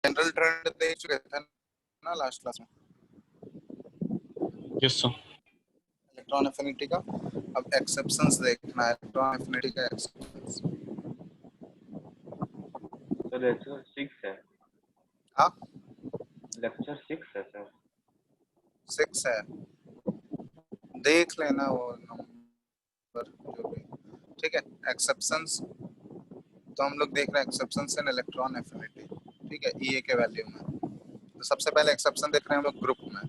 General trend देख चुके थे ना लास्ट क्लास में। Yes sir. इलेक्ट्रॉन एफिनिटी का अब एक्सेप्शंस देखना है। इलेक्ट्रॉन एफिनिटी का एक्सेप्शंस सर लेक्चर 6 है। हाँ लेक्चर 6 है सर। 6 है, देख लेना वो नंबर जो भी। ठीक है, एक्सेप्शंस तो हम लोग देख रहे हैं एक्सेप्शंस इन इलेक्ट्रॉन एफिनिटी। ठीक है, ई के वैल्यू में। तो सबसे पहले एक्सेप्शन देख रहे हैं हम लोग ग्रुप में।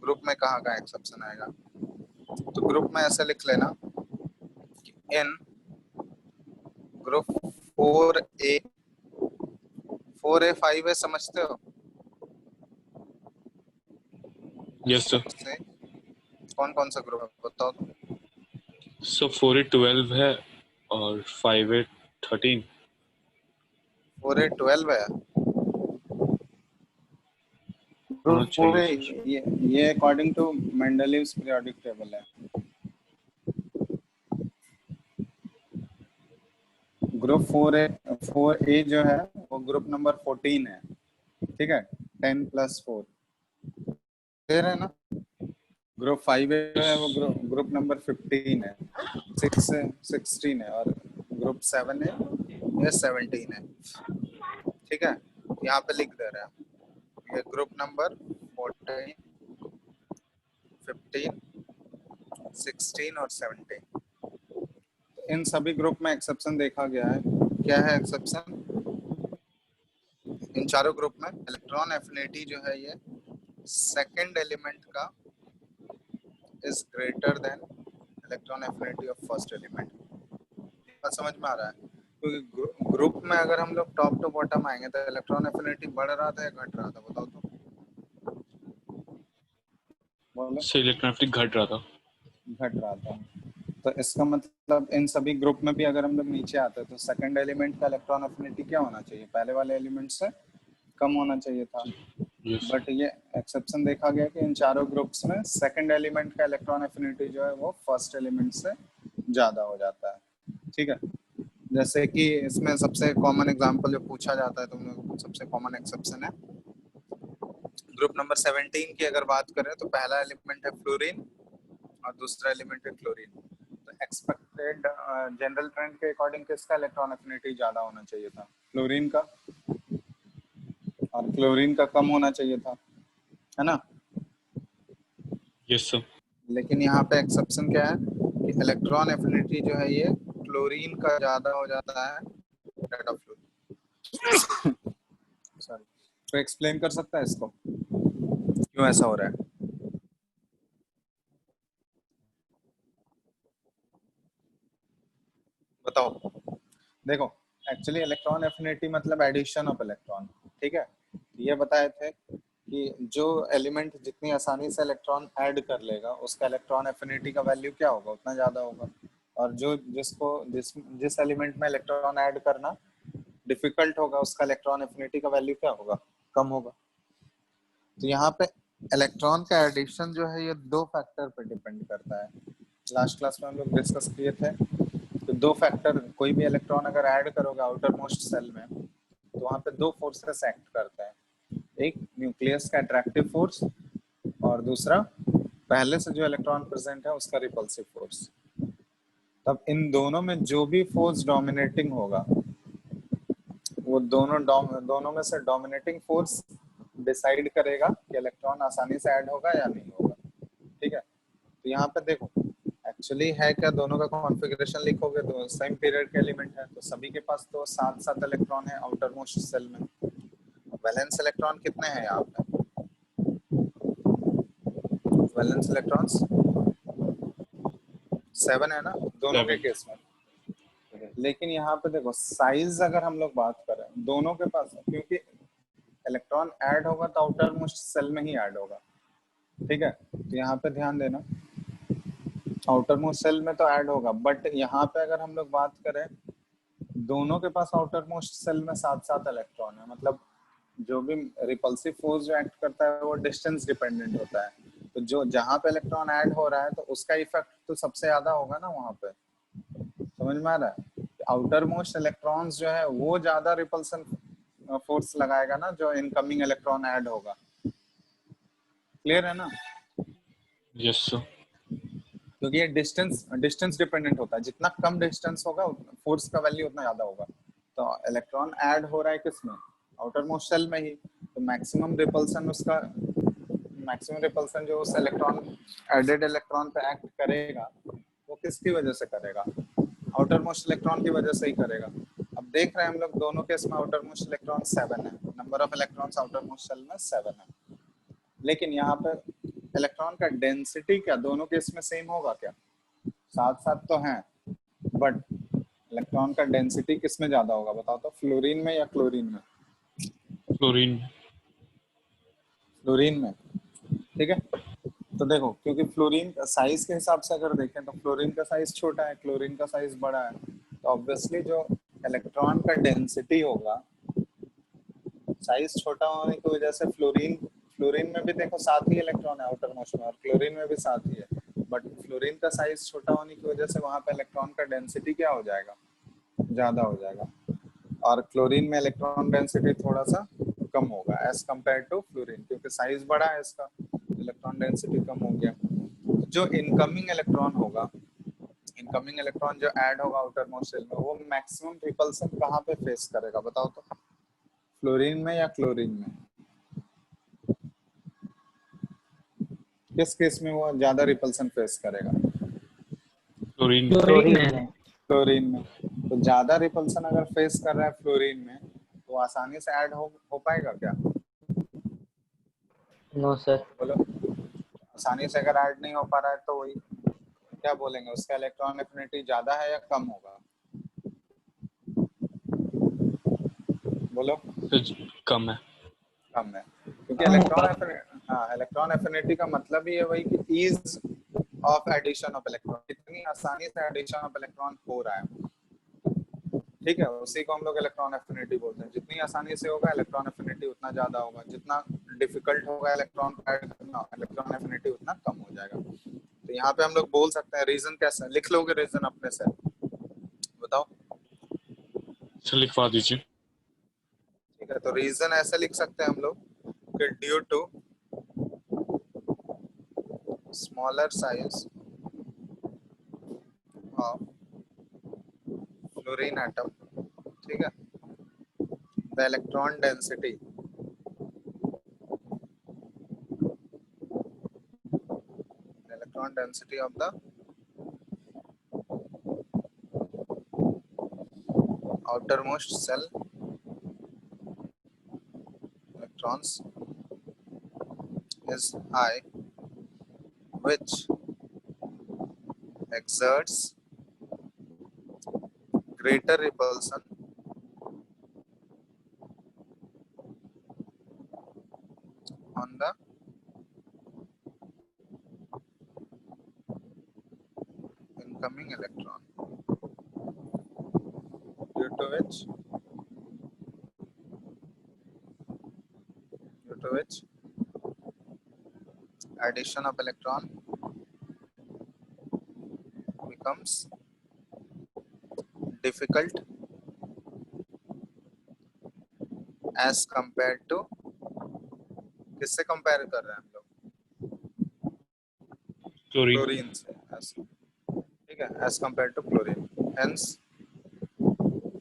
ग्रुप में कहाँ का एक्सेप्शन आएगा, तो ग्रुप में ऐसे लिख लेना कि इन ग्रुप 4A 4A 5A समझते हो? Yes sir. से कौन कौन सा ग्रुप है बताओ तो। सो 4A 12 है और 5A 13। 4A 12 है होना ग्रुप चाहिए 4A। सर। ये according to Mendeleev's periodic table है। ग्रुप 4A जो है वो ग्रुप नंबर 14 है। ठीक है, 10 + 4 दे रहे हैं ना। ग्रुप 5A है वो ग्रुप नंबर 15 है। 6 16 है और ग्रुप 7 है ये 17 है। ठीक है, यहाँ पे लिख दे रहे हैं ये ग्रुप नंबर 14 15 16 और 17। इन सभी ग्रुप में एक्सेप्शन देखा गया है। क्या है एक्सेप्शन? इन चारों ग्रुप में इलेक्ट्रॉन एफिनिटी जो है ये सेकंड एलिमेंट का is greater then electron affinity of first element. बात समझ में आ रहा है? क्योंकि ग्रुप में अगर हम लोग टॉप टू बॉटम आएंगे तो इलेक्ट्रॉन एफिनिटी बढ़ रहा था या घट रहा था बताओ तो। बोलो। सर इलेक्ट्रॉनिक घट रहा था। घट रहा था। तो इसका मतलब इन सभी ग्रुप में भी अगर हम लोग नीचे आते हैं तो सेकंड एलिमेंट का इलेक्ट्रॉन एफिनिटी क्या होना चाहिए? पहले वाले एलिमेंट से कम होना चाहिए था। यस। बट ये एक्सेप्शन देखा गया कि इन चारों ग्रुप्स में सेकंड एलिमेंट का इलेक्ट्रॉन एफिनिटी जो है वो फर्स्ट एलिमेंट से ज़्यादा हो जाता है। ठीक है, जैसे कि इसमें सबसे कॉमन एग्जांपल जो पूछा जाता है तो हम लोग सबसे कॉमन एक्सेप्शन है ग्रुप नंबर 17 की अगर बात करें तो पहला एलिमेंट है फ्लोरीन और दूसरा एलिमेंट है क्लोरीन। तो एक्सपेक्टेड जनरल ट्रेंड के अकॉर्डिंग किसका इलेक्ट्रॉन एफिनिटी ज़्यादा होना चाहिए था? फ्लोरीन का, और क्लोरीन का कम होना चाहिए था, है ना। Yes sir. लेकिन यहाँ पे एक्सेप्शन क्या है कि इलेक्ट्रॉन एफिनिटी जो है ये क्लोरीन का ज़्यादा हो जाता है दैट ऑफ फ्लोरीन। सॉरी, तो एक्सप्लेन कर सकता है इसको क्यों ऐसा हो रहा है? बताओ। देखो, एक्चुअली इलेक्ट्रॉन एफिनिटी मतलब एडिशन ऑफ इलेक्ट्रॉन। ठीक है, ये बताए थे कि जो एलिमेंट जितनी आसानी से इलेक्ट्रॉन ऐड कर लेगा उसका इलेक्ट्रॉन एफिनिटी का वैल्यू क्या होगा? उतना ज़्यादा होगा। और जो जिस एलिमेंट में इलेक्ट्रॉन ऐड करना डिफिकल्ट होगा उसका इलेक्ट्रॉन एफिनिटी का वैल्यू क्या होगा? कम होगा। तो यहाँ पे इलेक्ट्रॉन का एडिशन जो है ये दो फैक्टर पे डिपेंड करता है। लास्ट क्लास में हम लोग डिस्कस किए थे। तो दो फैक्टर, कोई भी इलेक्ट्रॉन अगर ऐड करोगे आउटर मोस्ट सेल में तो वहाँ पे दो फोर्सेस एक्ट करते हैं, एक न्यूक्लियस का अट्रैक्टिव फोर्स और दूसरा पहले से जो इलेक्ट्रॉन प्रेजेंट है उसका रिपल्सिव फोर्स। तब इन दोनों में जो भी फोर्स डोमिनेटिंग होगा वो दोनों में से डोमिनेटिंग फोर्स डिसाइड करेगा कि इलेक्ट्रॉन आसानी से ऐड होगा या नहीं होगा। ठीक है, तो यहाँ पे देखो एक्चुअली है क्या, दोनों का कॉन्फ़िगरेशन लिखोगे तो सेम पीरियड के एलिमेंट है तो सभी के पास तो 7 इलेक्ट्रॉन है आउटर मोस्ट सेल में। वैलेंस इलेक्ट्रॉन कितने हैं यहाँ पे? वैलेंस इलेक्ट्रॉन्स 7 है ना दोनों के केस में। लेकिन यहाँ पे देखो साइज अगर हम लोग बात करें दोनों के पास, क्योंकि इलेक्ट्रॉन ऐड होगा तो आउटर मोस्ट सेल में ही ऐड होगा। ठीक है, तो यहाँ पे ध्यान देना आउटर मोस्ट सेल में तो ऐड होगा, बट यहाँ पे अगर हम लोग बात करें दोनों के पास आउटर मोस्ट सेल में 7 इलेक्ट्रॉन है। मतलब जो भी रिपल्सिव फोर्स जो एक्ट करता है वो डिस्टेंस डिपेंडेंट होता है। तो जो जहाँ पे इलेक्ट्रॉन ऐड हो रहा है तो उसका इफेक्ट तो सबसे ज्यादा होगा ना वहाँ पे। समझ में आ रहा है? आउटर मोस्ट इलेक्ट्रॉन्स जो है वो ज्यादा रिपल्सन फोर्स लगाएगा ना जो इनकमिंग इलेक्ट्रॉन ऐड होगा। क्लियर है ना? Yes sir. क्योंकि ये डिस्टेंस डिस्टेंस डिपेंडेंट होता है, जितना कम डिस्टेंस होगा फोर्स का वैल्यू उतना ज्यादा होगा। तो इलेक्ट्रॉन ऐड हो रहा है किसमें? आउटर मोस्ट शेल में ही। तो मैक्सिमम रिपल्सन जो उस इलेक्ट्रॉन एडेड इलेक्ट्रॉन पे एक्ट करेगा वो किसकी वजह से करेगा? आउटर मोस्ट इलेक्ट्रॉन की वजह से ही करेगा। अब देख रहे हैं हम लोग दोनों केस में आउटर मोस्ट इलेक्ट्रॉन 7 है, number of electrons outer most shell में 7 है। लेकिन यहाँ पे इलेक्ट्रॉन का डेंसिटी क्या दोनों केस में सेम होगा क्या? साथ साथ तो है, बट इलेक्ट्रॉन का डेंसिटी किस में ज्यादा होगा बताओ तो, फ्लोरीन में या क्लोरीन में? क्लोरीन। फ्लोरीन में। ठीक है, तो देखो क्योंकि फ्लोरीन का साइज के हिसाब से अगर देखें तो फ्लोरीन का साइज छोटा है, क्लोरीन का साइज बड़ा है। तो ऑब्वियसली जो इलेक्ट्रॉन का डेंसिटी होगा, साइज छोटा होने की वजह से फ्लोरीन में भी देखो 7 ही इलेक्ट्रॉन है आउटर मोस्ट में, और क्लोरीन में भी 7 ही है। बट फ्लोरीन का साइज छोटा होने की वजह से वहां पे इलेक्ट्रॉन का डेंसिटी क्या हो जाएगा? ज्यादा हो जाएगा। और क्लोरीन में इलेक्ट्रॉन डेंसिटी थोड़ा सा कम होगा एज कम्पेयर टू फ्लोरीन, क्योंकि साइज बड़ा है इसका, इलेक्ट्रॉन डेंसिटी कम हो गया। जो इनकमिंग इलेक्ट्रॉन होगा, इनकमिंग इलेक्ट्रॉन जो ऐड होगा आउटर मोस्ट शेल में, वो मैक्सिमम रिपल्सन कहाँ पे फेस करेगा बताओ तो, फ्लोरीन में या क्लोरीन में? किस केस में वो ज्यादा रिपल्सन फेस करेगा? क्लोरीन। फ्लोरीन में। तो ज्यादा रिपल्सन अगर फेस कर रहा है फ्लोरीन में, तो आसानी से ऐड हो पाएगा क्या? No sir. बोलो, आसानी से अगर ऐड नहीं हो पा रहा है तो वही क्या बोलेंगे, उसका इलेक्ट्रॉन एफिनिटी ज्यादा है या कम होगा? बोलो। कम है। कम है, क्योंकि इलेक्ट्रॉन एफिनिटी का मतलब ही है वही कि ease of addition of electron, कितनी आसानी से एडिशन ऑफ इलेक्ट्रॉन हो रहा है। ठीक है, उसी को हम लोग इलेक्ट्रॉन एफिनिटी बोलते हैं। जितनी आसानी से होगा इलेक्ट्रॉन एफिनिटी उतना ज्यादा होगा, जितना डिफिकल्ट होगा इलेक्ट्रॉन ऐड करना, इलेक्ट्रॉन एफिनिटी उतना कम हो जाएगा। तो यहाँ पे हम लोग बोल सकते हैं रीजन कैसा, लिख लोगे रीजन अपने से, बताओ। सर लिखवा दीजिए। ठीक है, तो रीजन ऐसे लिख सकते हैं हम लोग कि due to smaller size of fluorine atom, ठीक है, the electron density of the outermost cell electrons is high, which exerts greater repulsion on the incoming electron, due to which addition of electron becomes difficult as compared to, किससे compare कर रहे हैं हम लोग? Chlorine से, ठीक है, as compared to chlorine. Hence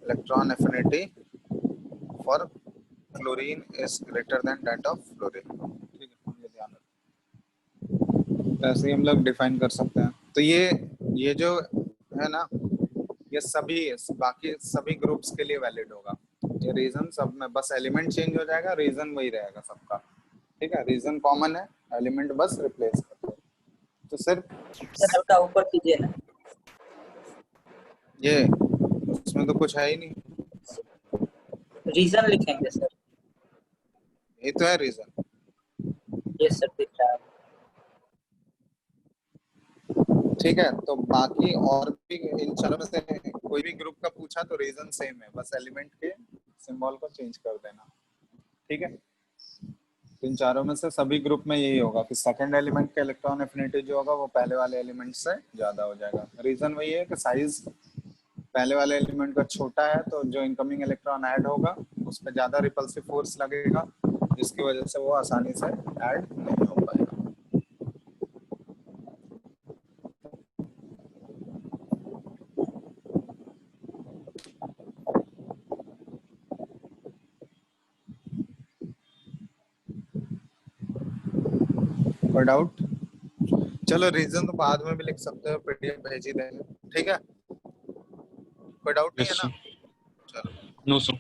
electron affinity for chlorine is greater than that of fluorine. ठीक है, ये ध्यान रखो, ऐसे ही हम लोग डिफाइन कर सकते हैं। तो ये जो है ना, ये सभी बाकी सभी ग्रुप्स के लिए वैलिड होगा। ये रीजन सब में, बस एलिमेंट चेंज हो जाएगा, रीजन वही रहेगा सबका। ठीक है, रीजन कॉमन है, एलिमेंट बस रिप्लेस करते हैं। तो सिर्फ हल्का ऊपर कीजिए ना, ये उसमें तो कुछ है ही नहीं, रीजन लिखेंगे सर। ये तो है रीजन। ये सर दिख रहा है। ठीक है, तो बाकी और भी इन चारों में से कोई भी ग्रुप का पूछा तो रीजन सेम है, बस एलिमेंट के सिंबल को चेंज कर देना। ठीक है, इन चारों में से सभी ग्रुप में यही होगा कि सेकंड एलिमेंट का इलेक्ट्रॉन एफिनिटी जो होगा वो पहले वाले एलिमेंट से ज्यादा हो जाएगा। रीजन वही है कि साइज पहले वाले एलिमेंट का छोटा है, तो जो इनकमिंग इलेक्ट्रॉन ऐड होगा उस पर ज्यादा रिपल्सिव फोर्स लगेगा, जिसकी वजह से वो आसानी से ऐड नहीं हो पाएगा। कोई डाउट? चलो रीजन तो बाद में भी लिख सकते हो, पीडीएफ भेज ही देंगे, ठीक है? कोई डाउट नहीं यस है ना? सर। चलो नो सर।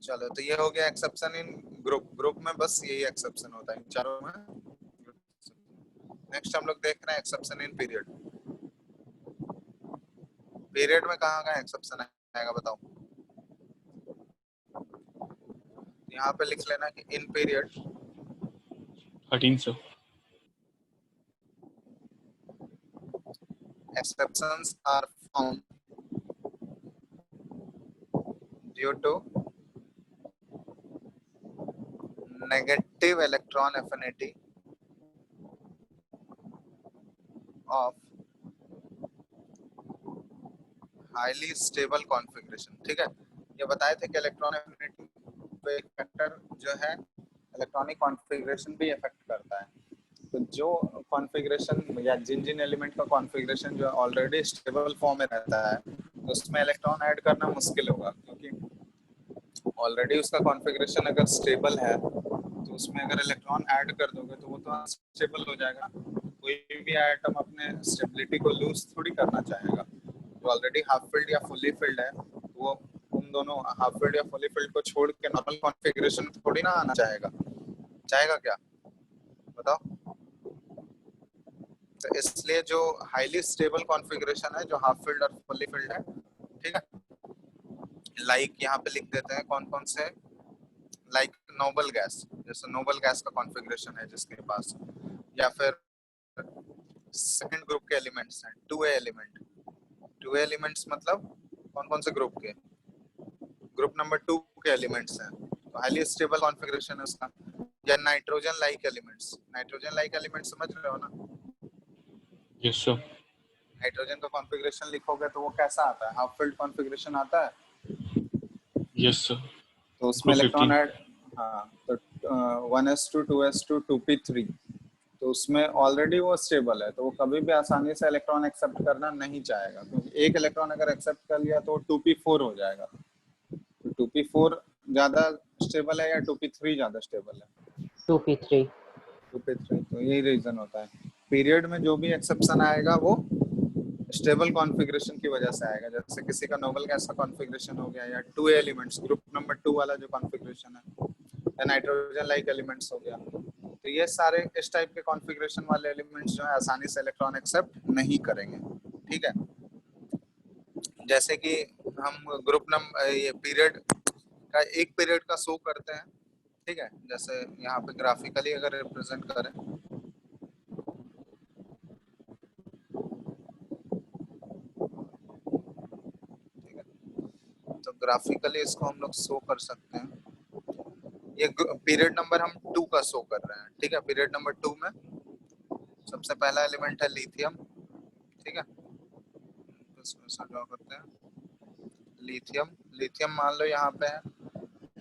चलो, तो ये हो गया एक्सेप्शन इन ग्रुप। ग्रुप में बस यही एक्सेप्शन होता है इन चारों में। नेक्स्ट हम लोग देख रहे हैं एक्सेप्शन इन पीरियड। पीरियड में कहाँ कहाँ एक्सेप्शन आएगा बताओ? यहाँ पे लिख लेना कि in period 13 sir. exceptions are found due to negative electron affinity of highly stable configuration। ठीक है, ये बताए थे कि इलेक्ट्रॉन एफिनिटी पे एक फैक्टर जो है इलेक्ट्रॉनिक कॉन्फ़िगरेशन भी इफेक्ट करता है। तो जो कॉन्फ़िगरेशन या जिन जिन एलिमेंट का कॉन्फ़िगरेशन जो ऑलरेडी स्टेबल फॉर्म में रहता है, तो उसमें इलेक्ट्रॉन ऐड करना मुश्किल होगा, क्योंकि ऑलरेडी उसका कॉन्फ़िगरेशन अगर स्टेबल है तो उसमें अगर इलेक्ट्रॉन ऐड कर दोगे तो वो तो अनस्टेबल हो जाएगा। कोई भी आइटम अपने स्टेबिलिटी को लूज थोड़ी करना चाहेगा। जो ऑलरेडी हाफ फिल्ड या फुली फिल्ड है वो उन दोनों हाफ फिल्ड या फुली फिल्ड को छोड़ के नॉर्मल कॉन्फ़िगरेशन थोड़ी ना आना चाहेगा। चाहेगा क्या बताओ? तो इसलिए जो हाईली स्टेबल कॉन्फ़िगरेशन है, जो हाफ फिल्ड और फुली फिल्ड है, ठीक है, लाइक यहाँ पे लिख देते हैं कौन कौन से, लाइक नोबल गैस, जैसे नोबल गैस का कॉन्फ़िगरेशन है जिसके पास, या फिर सेकंड ग्रुप के एलिमेंट्स हैं, 2A एलिमेंट। 2A एलिमेंट्स मतलब कौन कौन से ग्रुप के? ग्रुप नंबर 2 के एलिमेंट्स हैं, तो हाईली स्टेबल कॉन्फ़िगरेशन है उसका। या nitrogen like elements, nitrogen like elements समझ रहे हो ना? Yes sir. नाइट्रोजन का कॉन्फ़िगरेशन लिखोगे तो वो कैसा आता है? हाफ फिल्ड कॉन्फ़िगरेशन आता है। Yes sir. तो उसमें इलेक्ट्रॉन 215। ऐड, हाँ, तो 1s2 2s2 2p3, तो उसमें ऑलरेडी वो स्टेबल है, तो वो कभी भी आसानी से इलेक्ट्रॉन एक्सेप्ट करना नहीं चाहेगा, क्योंकि एक इलेक्ट्रॉन अगर एक्सेप्ट कर लिया तो 2p4 हो जाएगा। तो 2p4 ज्यादा स्टेबल है या 2p3 ज्यादा स्टेबल है? 2p3। 2p3। तो यही रीजन होता है, पीरियड में जो भी एक्सेप्शन आएगा वो स्टेबल कॉन्फ़िगरेशन की वजह से आएगा। जैसे किसी का नोबल गैस का कॉन्फ़िगरेशन हो गया, या 2A एलिमेंट्स ग्रुप नंबर 2 वाला जो कॉन्फ़िगरेशन है, या नाइट्रोजन लाइक एलिमेंट्स हो गया, तो ये सारे इस टाइप के कॉन्फ़िगरेशन वाले एलिमेंट्स जो है आसानी से इलेक्ट्रॉन एक्सेप्ट नहीं करेंगे। ठीक है, जैसे कि हम ग्रुप नंबर ये पीरियड का एक पीरियड का शो करते हैं, ठीक है, जैसे यहाँ पे ग्राफिकली अगर रिप्रेजेंट करें, ठीक है, तो ग्राफिकली इसको हम लोग शो कर सकते हैं। ये पीरियड नंबर हम 2 का शो कर रहे हैं, ठीक है। पीरियड नंबर 2 में सबसे पहला एलिमेंट है लिथियम, ठीक है, तो इसको ऐसा ड्रॉ करते हैं, लिथियम। लिथियम मान लो यहाँ पे है,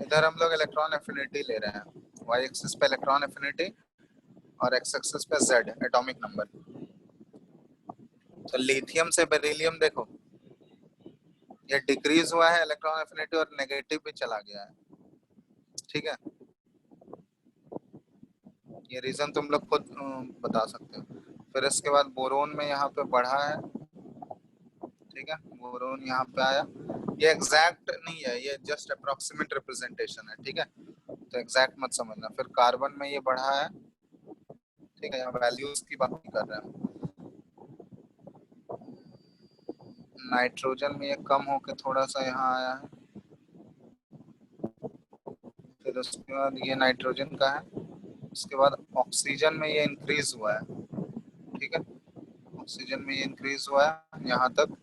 इधर हम लोग इलेक्ट्रॉन एफिनिटी ले रहे हैं, वाई एक्सिस पे इलेक्ट्रॉन एफिनिटी और एक्स एक्सिस पे जेड एटॉमिक नंबर। तो लिथियम से बेरिलियम देखो ये डिक्रीज हुआ है इलेक्ट्रॉन एफिनिटी और नेगेटिव भी चला गया है, ठीक है। ये रीजन तुम लोग खुद बता सकते हो। फिर इसके बाद बोरोन में यहाँ पे बढ़ा है, ठीक है, बोरोन यहाँ पे आया। ये एग्जैक्ट नहीं है, ये जस्ट अप्रोक्सीमेट रिप्रेजेंटेशन है, ठीक है, तो एग्जैक्ट मत समझना। फिर कार्बन में ये बढ़ा है, ठीक है, यहाँ वैल्यूज की बात नहीं कर रहे हैं। नाइट्रोजन में ये कम होके थोड़ा सा यहाँ आया है। फिर उसके बाद ये नाइट्रोजन का है, उसके बाद ऑक्सीजन में ये इंक्रीज हुआ है, ठीक है, ऑक्सीजन में ये इंक्रीज हुआ है यहाँ तक,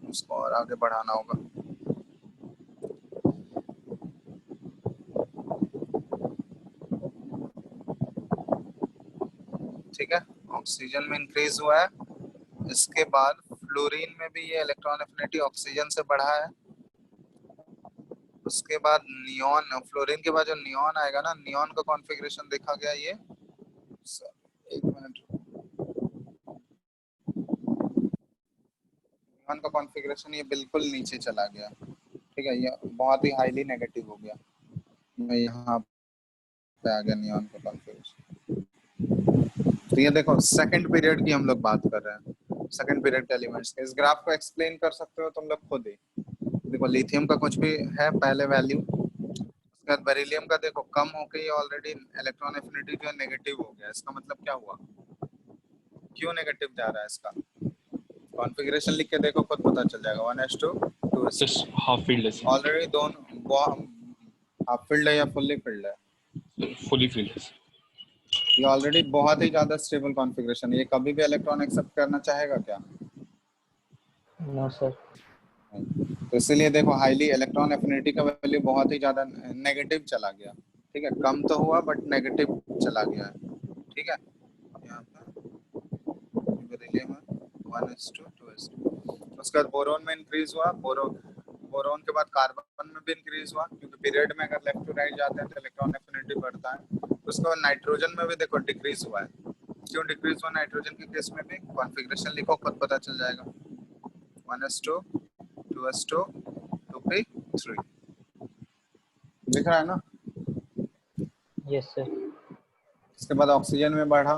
उसको और आगे बढ़ाना होगा। ठीक है, ऑक्सीजन में इंक्रीज हुआ है। इसके बाद फ्लोरीन में भी ये इलेक्ट्रॉन एफिनिटी ऑक्सीजन से बढ़ा है, उसके बाद नियॉन, फ्लोरीन के बाद जो नियॉन आएगा ना, नियॉन का कॉन्फ़िगरेशन देखा गया ये, एक मिनट, नियॉन का कॉन्फ़िगरेशन ये बिल्कुल नीचे चला गया, ठीक है, ये बहुत ही हाईली नेगेटिव हो गया। मैं यहाँ पे आ गया नियॉन का कॉन्फ़िगरेशन। तो ये देखो सेकंड पीरियड की हम लोग बात कर रहे हैं, सेकंड पीरियड के एलिमेंट्स के। इस ग्राफ को एक्सप्लेन कर सकते हो तुम लोग खुद ही। देखो लिथियम का कुछ भी है पहले वैल्यू, उसके बाद बेरिलियम का देखो कम होके ये ऑलरेडी इलेक्ट्रॉन एफिनिटी जो है नेगेटिव हो गया। इसका मतलब क्या हुआ, क्यों नेगेटिव जा रहा है इसका? कॉन्फ़िगरेशन लिख के देखो, खुद पता चल जाएगा। 1s2 2s2 Just half filled है ऑलरेडी दोनों हाफ फील्ड है या फुल्ली फील्ड है? sir, fully filled है sir. ये ऑलरेडी बहुत ही ज्यादा स्टेबल कॉन्फ़िगरेशन है। ये कभी भी इलेक्ट्रॉन एक्सेप्ट करना चाहेगा क्या? No sir. तो इसीलिए देखो हाईली इलेक्ट्रॉन एफिनिटी का वैल्यू बहुत ही ज्यादा नेगेटिव चला गया, ठीक है, कम तो हुआ बट नेगेटिव चला गया है, ठीक है। यहाँ पे बेरिलियम है 1s2 2s2। उसके बाद बोरोन में इंक्रीज हुआ, बोरोन के बाद कार्बन में भी इंक्रीज हुआ, क्योंकि पीरियड में अगर लेफ्ट टू राइट जाते हैं तो इलेक्ट्रॉन एफिनिटी बढ़ता है। उसके बाद नाइट्रोजन में भी देखो डिक्रीज हुआ है। क्यों डिक्रीज हुआ नाइट्रोजन के केस में भी? कॉन्फ़िगरेशन लिखो, खुद पता चल जाएगा। 1s2 2s2 2p3 दिख रहा है ना? Yes sir. इसके बाद ऑक्सीजन में बढ़ा,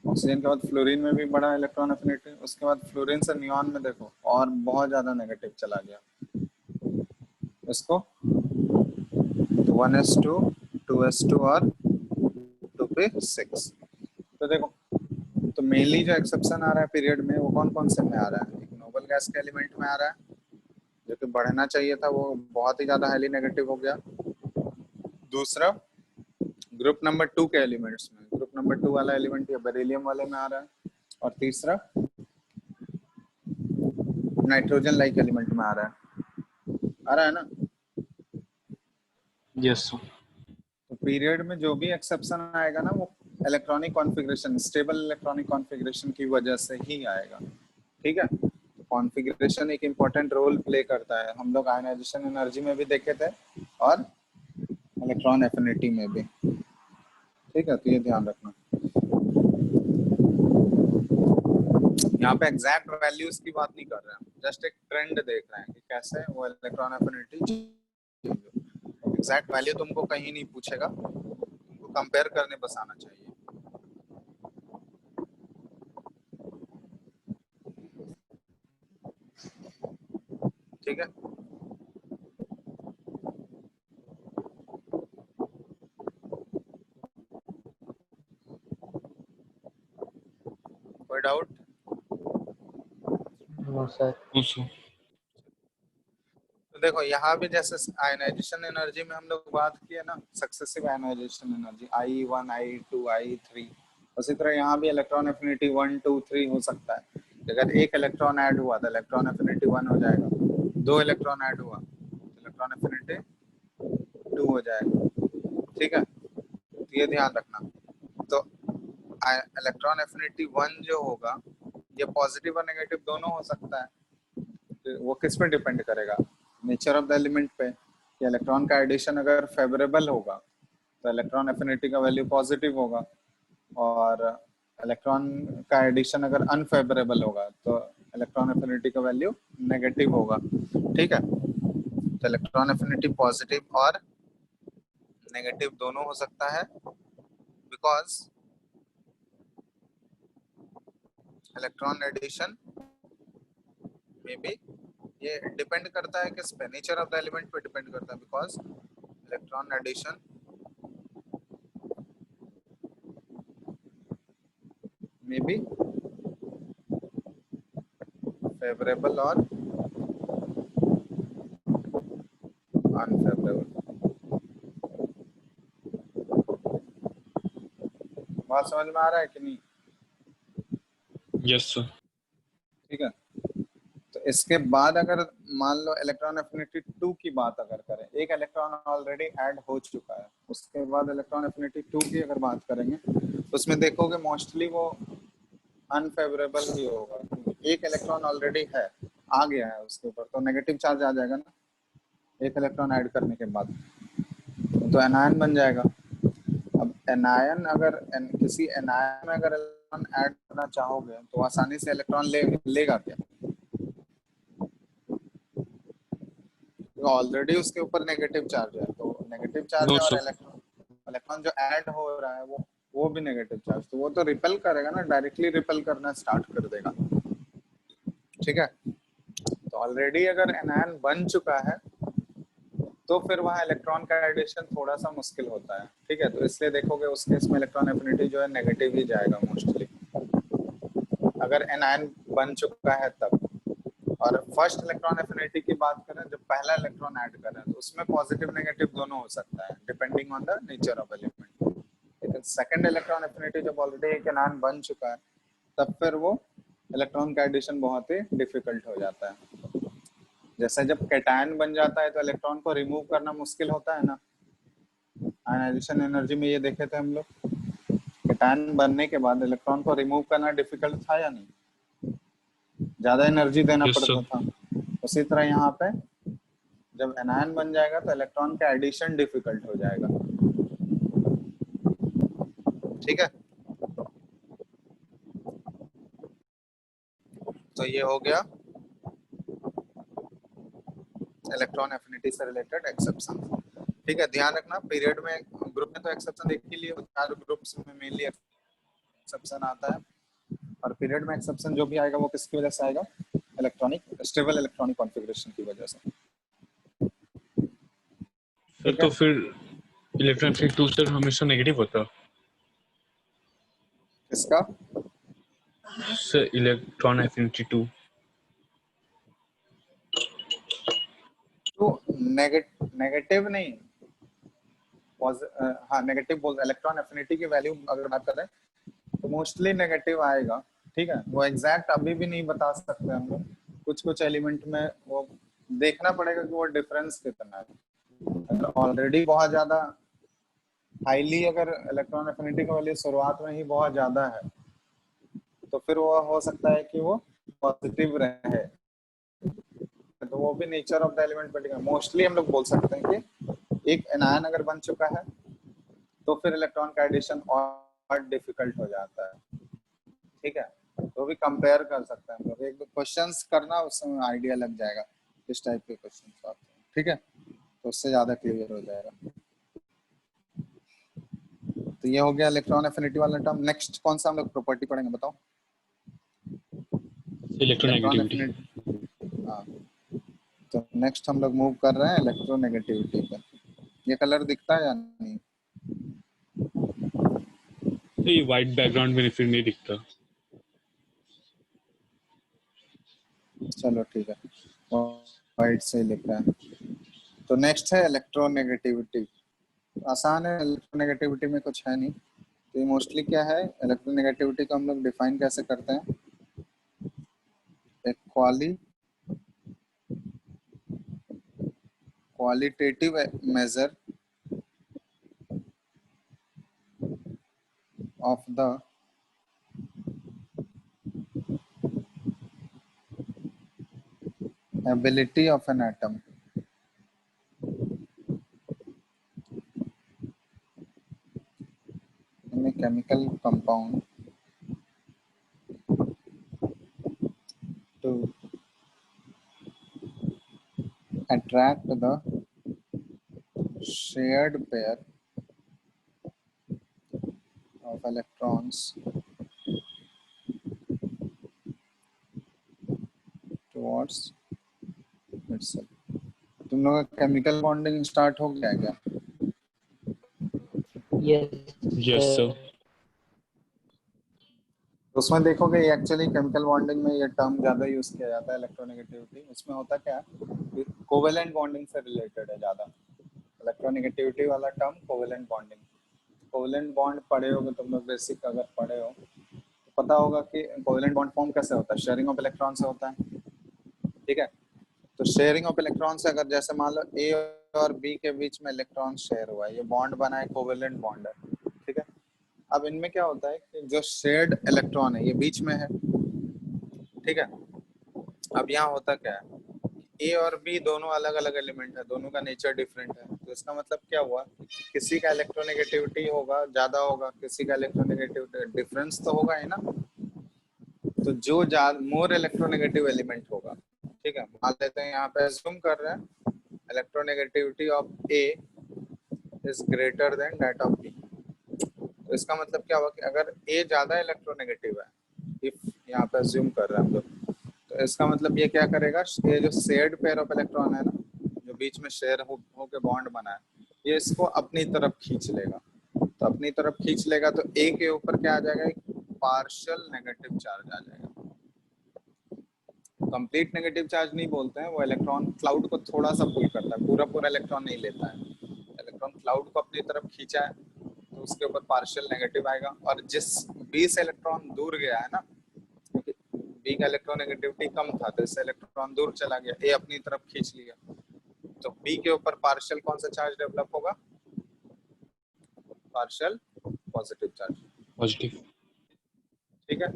ऑक्सीजन के बाद फ्लोरीन में भी बढ़ा इलेक्ट्रॉन एफिनिटी। उसके बाद फ्लोरीन से नियॉन में देखो और बहुत ज्यादा नेगेटिव चला गया। इसको 1s2 2s2 और 2p6। तो देखो, तो मेनली जो एक्सेप्शन आ रहा है पीरियड में वो कौन कौन से में आ रहा है? एक नोबल गैस के एलिमेंट में आ रहा है जो कि बढ़ना चाहिए था, वो बहुत ही ज्यादा हाईली नेगेटिव हो गया। दूसरा ग्रुप नंबर 2 के एलिमेंट्स में, ग्रुप नंबर 2 वाला एलिमेंट ये बेरिलियम वाले में आ रहा है। और तीसरा नाइट्रोजन लाइक एलिमेंट में आ रहा है ना? Yes sir. तो पीरियड में जो भी एक्सेप्शन आएगा ना वो electronic configuration, stable electronic configuration की वजह से ही आएगा, ठीक है। कॉन्फ़िगरेशन एक इम्पोर्टेंट रोल प्ले करता है, हम लोग आयनाइजेशन एनर्जी में भी देखे थे और इलेक्ट्रॉन एफिनिटी में भी, ठीक है। तो ये ध्यान रखना। यहाँ पे एग्जैक्ट वैल्यूज की बात नहीं कर रहे हैं, जस्ट एक ट्रेंड देख रहे हैं कि कैसे वो इलेक्ट्रॉन एफिनिटी। एग्जैक्ट वैल्यू तुमको कहीं नहीं पूछेगा, तुमको कंपेयर करने बस आना चाहिए। ठीक है, कोई doubt? No sir. No sir. तो देखो यहाँ भी जैसे आयनाइजेशन एनर्जी में हम लोग बात किए ना, successive ionization energy I1 I2 I3, उसी तरह यहाँ भी इलेक्ट्रॉन एफिनिटी 1 2 3 हो सकता है। अगर एक इलेक्ट्रॉन ऐड हुआ तो इलेक्ट्रॉन एफिनिटी 1 हो जाएगा, 2 इलेक्ट्रॉन ऐड हुआ तो इलेक्ट्रॉन एफिनिटी 2 हो जाएगा, ठीक है। तो ये ध्यान रखना। तो इलेक्ट्रॉन एफिनिटी 1 जो होगा ये पॉजिटिव और नेगेटिव दोनों हो सकता है। तो वो किस पे डिपेंड करेगा? नेचर ऑफ द एलिमेंट पे। कि इलेक्ट्रॉन का एडिशन अगर फेवरेबल होगा तो इलेक्ट्रॉन एफिनिटी का वैल्यू पॉजिटिव होगा, और इलेक्ट्रॉन का एडिशन अगर अनफेवरेबल होगा तो इलेक्ट्रॉन एफिनिटी का वैल्यू नेगेटिव होगा, ठीक है। तो इलेक्ट्रॉन एफिनिटी पॉजिटिव और नेगेटिव दोनों हो सकता है, बिकॉज इलेक्ट्रॉन एडिशन में भी ये डिपेंड करता है किस पे? नेचर ऑफ द एलिमेंट पे डिपेंड करता है, बिकॉज इलेक्ट्रॉन एडिशन में भी फेवरेबल और अनफेवरेबल। बात समझ में आ रहा है कि नहीं? Yes sir. ठीक है। तो इसके बाद अगर मान लो इलेक्ट्रॉन एफिनिटी 2 की बात अगर करें, एक इलेक्ट्रॉन ऑलरेडी ऐड हो चुका है, उसके बाद इलेक्ट्रॉन एफिनिटी 2 की अगर बात करेंगे तो उसमें देखोगे मोस्टली वो अनफेवरेबल ही होगा। एक इलेक्ट्रॉन ऑलरेडी है, आ गया है उसके ऊपर, तो नेगेटिव चार्ज आ जाएगा ना। एक इलेक्ट्रॉन ऐड करने के बाद, तो एनायन बन जाएगा। अब एनायन अगर किसी एनायन में अगर इलेक्ट्रॉन ऐड करना चाहोगे तो आसानी से इलेक्ट्रॉन लेगा क्या? तो ऑलरेडी उसके ऊपर नेगेटिव चार्ज है, तो नेगेटिव चार्ज No, है, और sir. इलेक्ट्रॉन जो ऐड हो रहा है वो भी नेगेटिव चार्ज, तो वो तो रिपेल करेगा ना, डायरेक्टली रिपेल करना स्टार्ट कर देगा। ठीक है, तो ऑलरेडी अगर एनायन बन चुका है तो फिर वहाँ इलेक्ट्रॉन का एडिशन थोड़ा सा मुश्किल होता है। ठीक है, तो इसलिए देखोगे उस केस में इलेक्ट्रॉन एफिनिटी जो है नेगेटिव ही जाएगा मोस्टली, अगर एनायन बन चुका है तब। और फर्स्ट इलेक्ट्रॉन एफिनिटी की बात करें, जब पहला इलेक्ट्रॉन ऐड कर रहे हैं तो उसमें पॉजिटिव नेगेटिव दोनों हो सकता है depending on the nature of element. लेकिन सेकंड इलेक्ट्रॉन एफिनिटी जब ऑलरेडी एक एनायन बन चुका है तब फिर वो इलेक्ट्रॉन का एडिशन बहुत ही डिफिकल्ट हो जाता है। जैसे जब कैटायन बन जाता है तो इलेक्ट्रॉन को रिमूव करना मुश्किल होता है ना, आयनाइजेशन एनर्जी में ये देखे थे हम लोग, कैटायन बनने के बाद इलेक्ट्रॉन को रिमूव करना डिफिकल्ट था या नहीं, ज्यादा एनर्जी देना Yes, sir. पड़ता था। उसी तरह यहाँ पे जब एनायन बन जाएगा तो इलेक्ट्रॉन का एडिशन डिफिकल्ट हो जाएगा। ठीक है, तो ये हो गया इलेक्ट्रॉन एफिनिटी से रिलेटेड एक्सेप्शन। ठीक है, ध्यान रखना पीरियड में ग्रुप में तो एक्सेप्शन एक ही लिए, चार ग्रुप्स में मेनली एक्सेप्शन आता है, और पीरियड में एक्सेप्शन जो भी आएगा वो किसकी वजह से आएगा? इलेक्ट्रॉनिक स्टेबल इलेक्ट्रॉनिक कॉन्फ़िगरेशन की वजह से। सर ठीक तो है, फिर इलेक्ट्रॉन एफिनिटी 2 सर हमेशा नेगेटिव होता है। इसका सर इलेक्ट्रॉन एफिनिटी 2। तो नेगेटिव नहीं, हाँ नेगेटिव बोल, इलेक्ट्रॉन एफिनिटी की वैल्यू अगर बात करें तो मोस्टली नेगेटिव आएगा। ठीक है, वो एग्जैक्ट अभी भी नहीं बता सकते हम लोग, कुछ कुछ एलिमेंट में वो देखना पड़ेगा कि वो डिफरेंस कितना है। अगर ऑलरेडी बहुत ज्यादा हाईली अगर इलेक्ट्रॉन एफिनिटी का वैल्यू शुरुआत में ही बहुत ज्यादा है तो फिर वो हो सकता है कि वो पॉजिटिव रहे, तो वो भी नेचर ऑफ द एलिमेंट पर डिपेंड। मोस्टली हम लोग बोल सकते हैं कि एक एनायन अगर बन चुका है तो फिर इलेक्ट्रॉन का एडिशन और डिफिकल्ट हो जाता है। ठीक है, तो भी कंपेयर कर सकते हैं हम लोग, एक दो क्वेश्चंस करना उसमें आइडिया लग जाएगा किस टाइप के क्वेश्चंस आते हैं। ठीक है, तो उससे ज्यादा क्लियर हो जाएगा। तो ये हो गया इलेक्ट्रॉन एफिनिटी वाला टर्म। नेक्स्ट कौन सा हम लोग प्रॉपर्टी पढ़ेंगे बताओ? Electron electronegativity. एफिनिटी, हाँ। तो नेक्स्ट हम लोग मूव कर रहे हैं इलेक्ट्रोनेगेटिविटी पे। ये कलर दिखता है या नहीं? तो ये वाइट बैकग्राउंड में फिर नहीं दिखता। चलो ठीक है, वाइट से ही लिख रहा है। तो नेक्स्ट है इलेक्ट्रोनेगेटिविटी। आसान है, इलेक्ट्रोनेगेटिविटी में कुछ है नहीं। तो ये मोस्टली क्या है, इलेक्ट्रोनेगेटिविटी को हम लोग डिफाइन कैसे करते हैं? एक qualitative measure of the ability of an atom in a chemical compound to attract the shared pair of electrons towards itself। तुम लोग का केमिकल बॉन्डिंग स्टार्ट हो गया है क्या? Yes, yes sir. सर। उसमें देखोगे एक्चुअली केमिकल बॉन्डिंग में ये टर्म ज्यादा यूज किया जाता है इलेक्ट्रोनेगेटिविटी। उसमें होता क्या है, कोवेलेंट बॉन्डिंग से रिलेटेड है ज्यादा इलेक्ट्रोनेगेटिविटी वाला term. Covalent bonding, covalent bond पढ़े होगे तुम लोग, बेसिक अगर पढ़े हो तो पता होगा कि कोवेलेंट बॉन्ड फॉर्म कैसे होता है, शेयरिंग ऑफ इलेक्ट्रॉन से होता है। ठीक है, तो शेयरिंग ऑफ इलेक्ट्रॉन से अगर जैसे मान लो ए और बी के बीच में इलेक्ट्रॉन शेयर हुआ है, ये बॉन्ड बना है, कोवेलेंट बॉन्ड है। ठीक है, अब इनमें क्या होता है कि जो शेयर्ड इलेक्ट्रॉन है ये बीच में है। ठीक है, अब यहाँ होता क्या है, ए और बी दोनों अलग अलग एलिमेंट है, दोनों का नेचर डिफरेंट है, तो इसका मतलब क्या हुआ, किसी का इलेक्ट्रोनेगेटिविटी होगा ज्यादा होगा, किसी का इलेक्ट्रोनेगेटिविटी डिफरेंस तो होगा ही ना। तो जो मोर इलेक्ट्रोनेगेटिव एलिमेंट होगा, ठीक है, मान लेते हैं यहाँ पे अज्यूम कर रहे हैं electronegativity of A is greater than that of B. तो इसका मतलब क्या हुआ कि अगर ए ज्यादा इलेक्ट्रोनेगेटिव है, इफ यहाँ पे अज्यूम कर रहे हैं हम लोग, तो इसका मतलब ये क्या करेगा, ये जो शेयर्ड पेयर ऑफ इलेक्ट्रॉन है ना, जो बीच में शेयर हो के बॉन्ड बना है, ये इसको अपनी तरफ खींच लेगा। तो अपनी तरफ खींच लेगा तो ए के ऊपर क्या आ जाएगा, एक पार्शियल नेगेटिव चार्ज आ जाएगा। कंप्लीट नेगेटिव चार्ज नहीं बोलते हैं, वो इलेक्ट्रॉन क्लाउड को थोड़ा सा पुल करता है, पूरा पूरा इलेक्ट्रॉन नहीं लेता है। इलेक्ट्रॉन क्लाउड को अपनी तरफ खींचा है तो उसके ऊपर पार्शियल नेगेटिव आएगा, और जिस बी से इलेक्ट्रॉन दूर गया है ना, क्योंकि बी का इलेक्ट्रोनेगेटिविटी कम था तो इससे इलेक्ट्रॉन दूर चला गया, ए अपनी तरफ खींच लिया, तो बी के ऊपर पार्शियल कौन सा चार्ज डेवलप होगा, पार्शियल पॉजिटिव चार्ज। पॉजिटिव। ठीक है,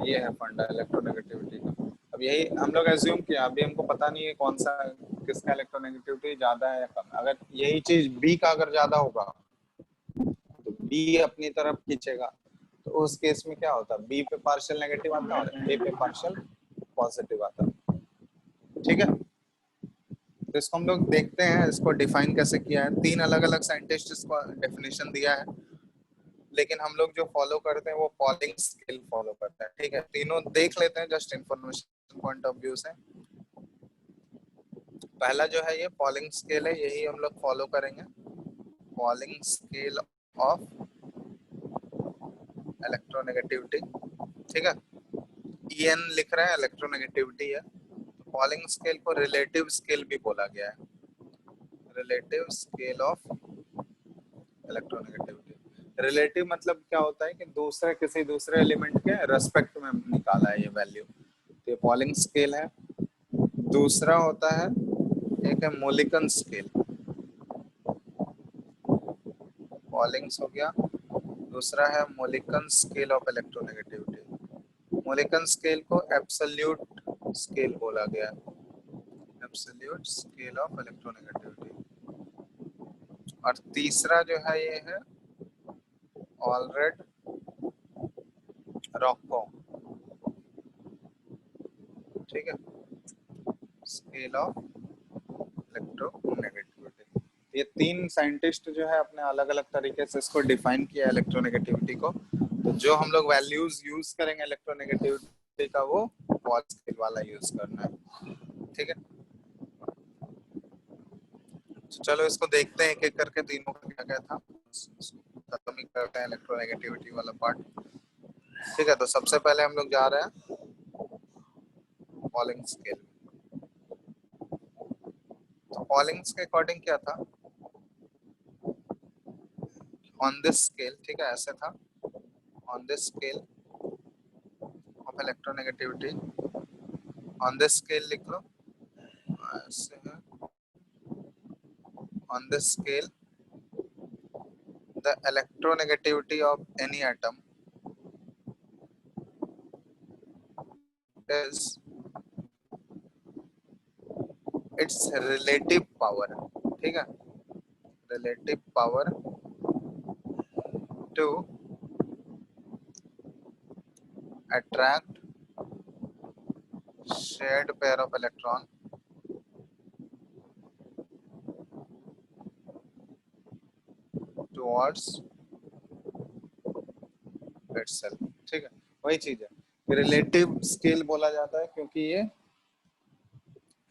ये है फंडा इलेक्ट्रोनेगेटिविटी का। अब यही हम लोग एज्यूम किया, अभी हमको पता नहीं है कौन सा किसका इलेक्ट्रोनेगेटिविटी ज्यादा है या कम। अगर यही चीज बी का अगर ज्यादा होगा तो बी अपनी तरफ खींचेगा, तो उस केस में क्या होता है, बी पे पार्शियल नेगेटिव आता है और ए पे पार्शियल पॉजिटिव आता है। ठीक है, तो इसको हम लोग देखते हैं, इसको डिफाइन कैसे किया है। तीन अलग अलग साइंटिस्ट इसको डेफिनेशन दिया है, लेकिन हम लोग जो फॉलो करते हैं वो पॉलिंग स्केल फॉलो करते हैं। ठीक है, तीनों देख लेते हैं just information point of view से। पहला जो है ये पॉलिंग स्केल है, यही हम लोग फॉलो करेंगे, पॉलिंग स्केल ऑफ इलेक्ट्रोनेगेटिविटी। ठीक है, EN लिख रहे हैं, इलेक्ट्रोनेगेटिविटी है। तो पॉलिंग स्केल को रिलेटिव स्केल भी बोला गया है, relative scale of electronegativity. Relative मतलब क्या होता है कि दूसरे किसी दूसरे एलिमेंट के रेस्पेक्ट में निकाला है ये वैल्यू, तो ये पॉलिंग स्केल है। दूसरा होता है, एक है मोलिकन स्केल, पॉलिंग्स हो गया। दूसरा है मोलिकन स्केल ऑफ इलेक्ट्रोनेगेटिविटी। मोलिकन स्केल को एब्सोल्यूट स्केल बोला गया है, एब्सोल्यूट स्केल ऑफ इलेक्ट्रोनेगेटिविटी। और तीसरा जो है ये है ऑलरेड रॉको। ठीक है, स्केल ऑफ इलेक्ट्रोनेगेटिविटी। ये तीन साइंटिस्ट जो है अपने अलग अलग तरीके से इसको डिफाइन किया इलेक्ट्रोनेगेटिविटी को। तो जो हम लोग वैल्यूज यूज करेंगे इलेक्ट्रोनेगेटिविटी का, वो पॉल स्केल वाला यूज करना है। ठीक है, तो चलो इसको देखते हैं एक एक करके, तीनों का क्या क्या था, खत्म ही करते हैं इलेक्ट्रोनेगेटिविटी वाला पार्ट। ठीक है, तो सबसे पहले हम लोग जा रहे हैं पॉलिंग स्केल। तो पॉलिंग्स के अकॉर्डिंग क्या था, ऑन दिस स्केल, ठीक है ऐसे था, on this scale of electronegativity, on this scale लिख लो ऐसे है, on this scale the electronegativity of any atom is its relative power। ठीक है, relative power to attract shared pair of electron towards itself। ठीक है, वही चीज है, रिलेटिव स्केल बोला जाता है क्योंकि ये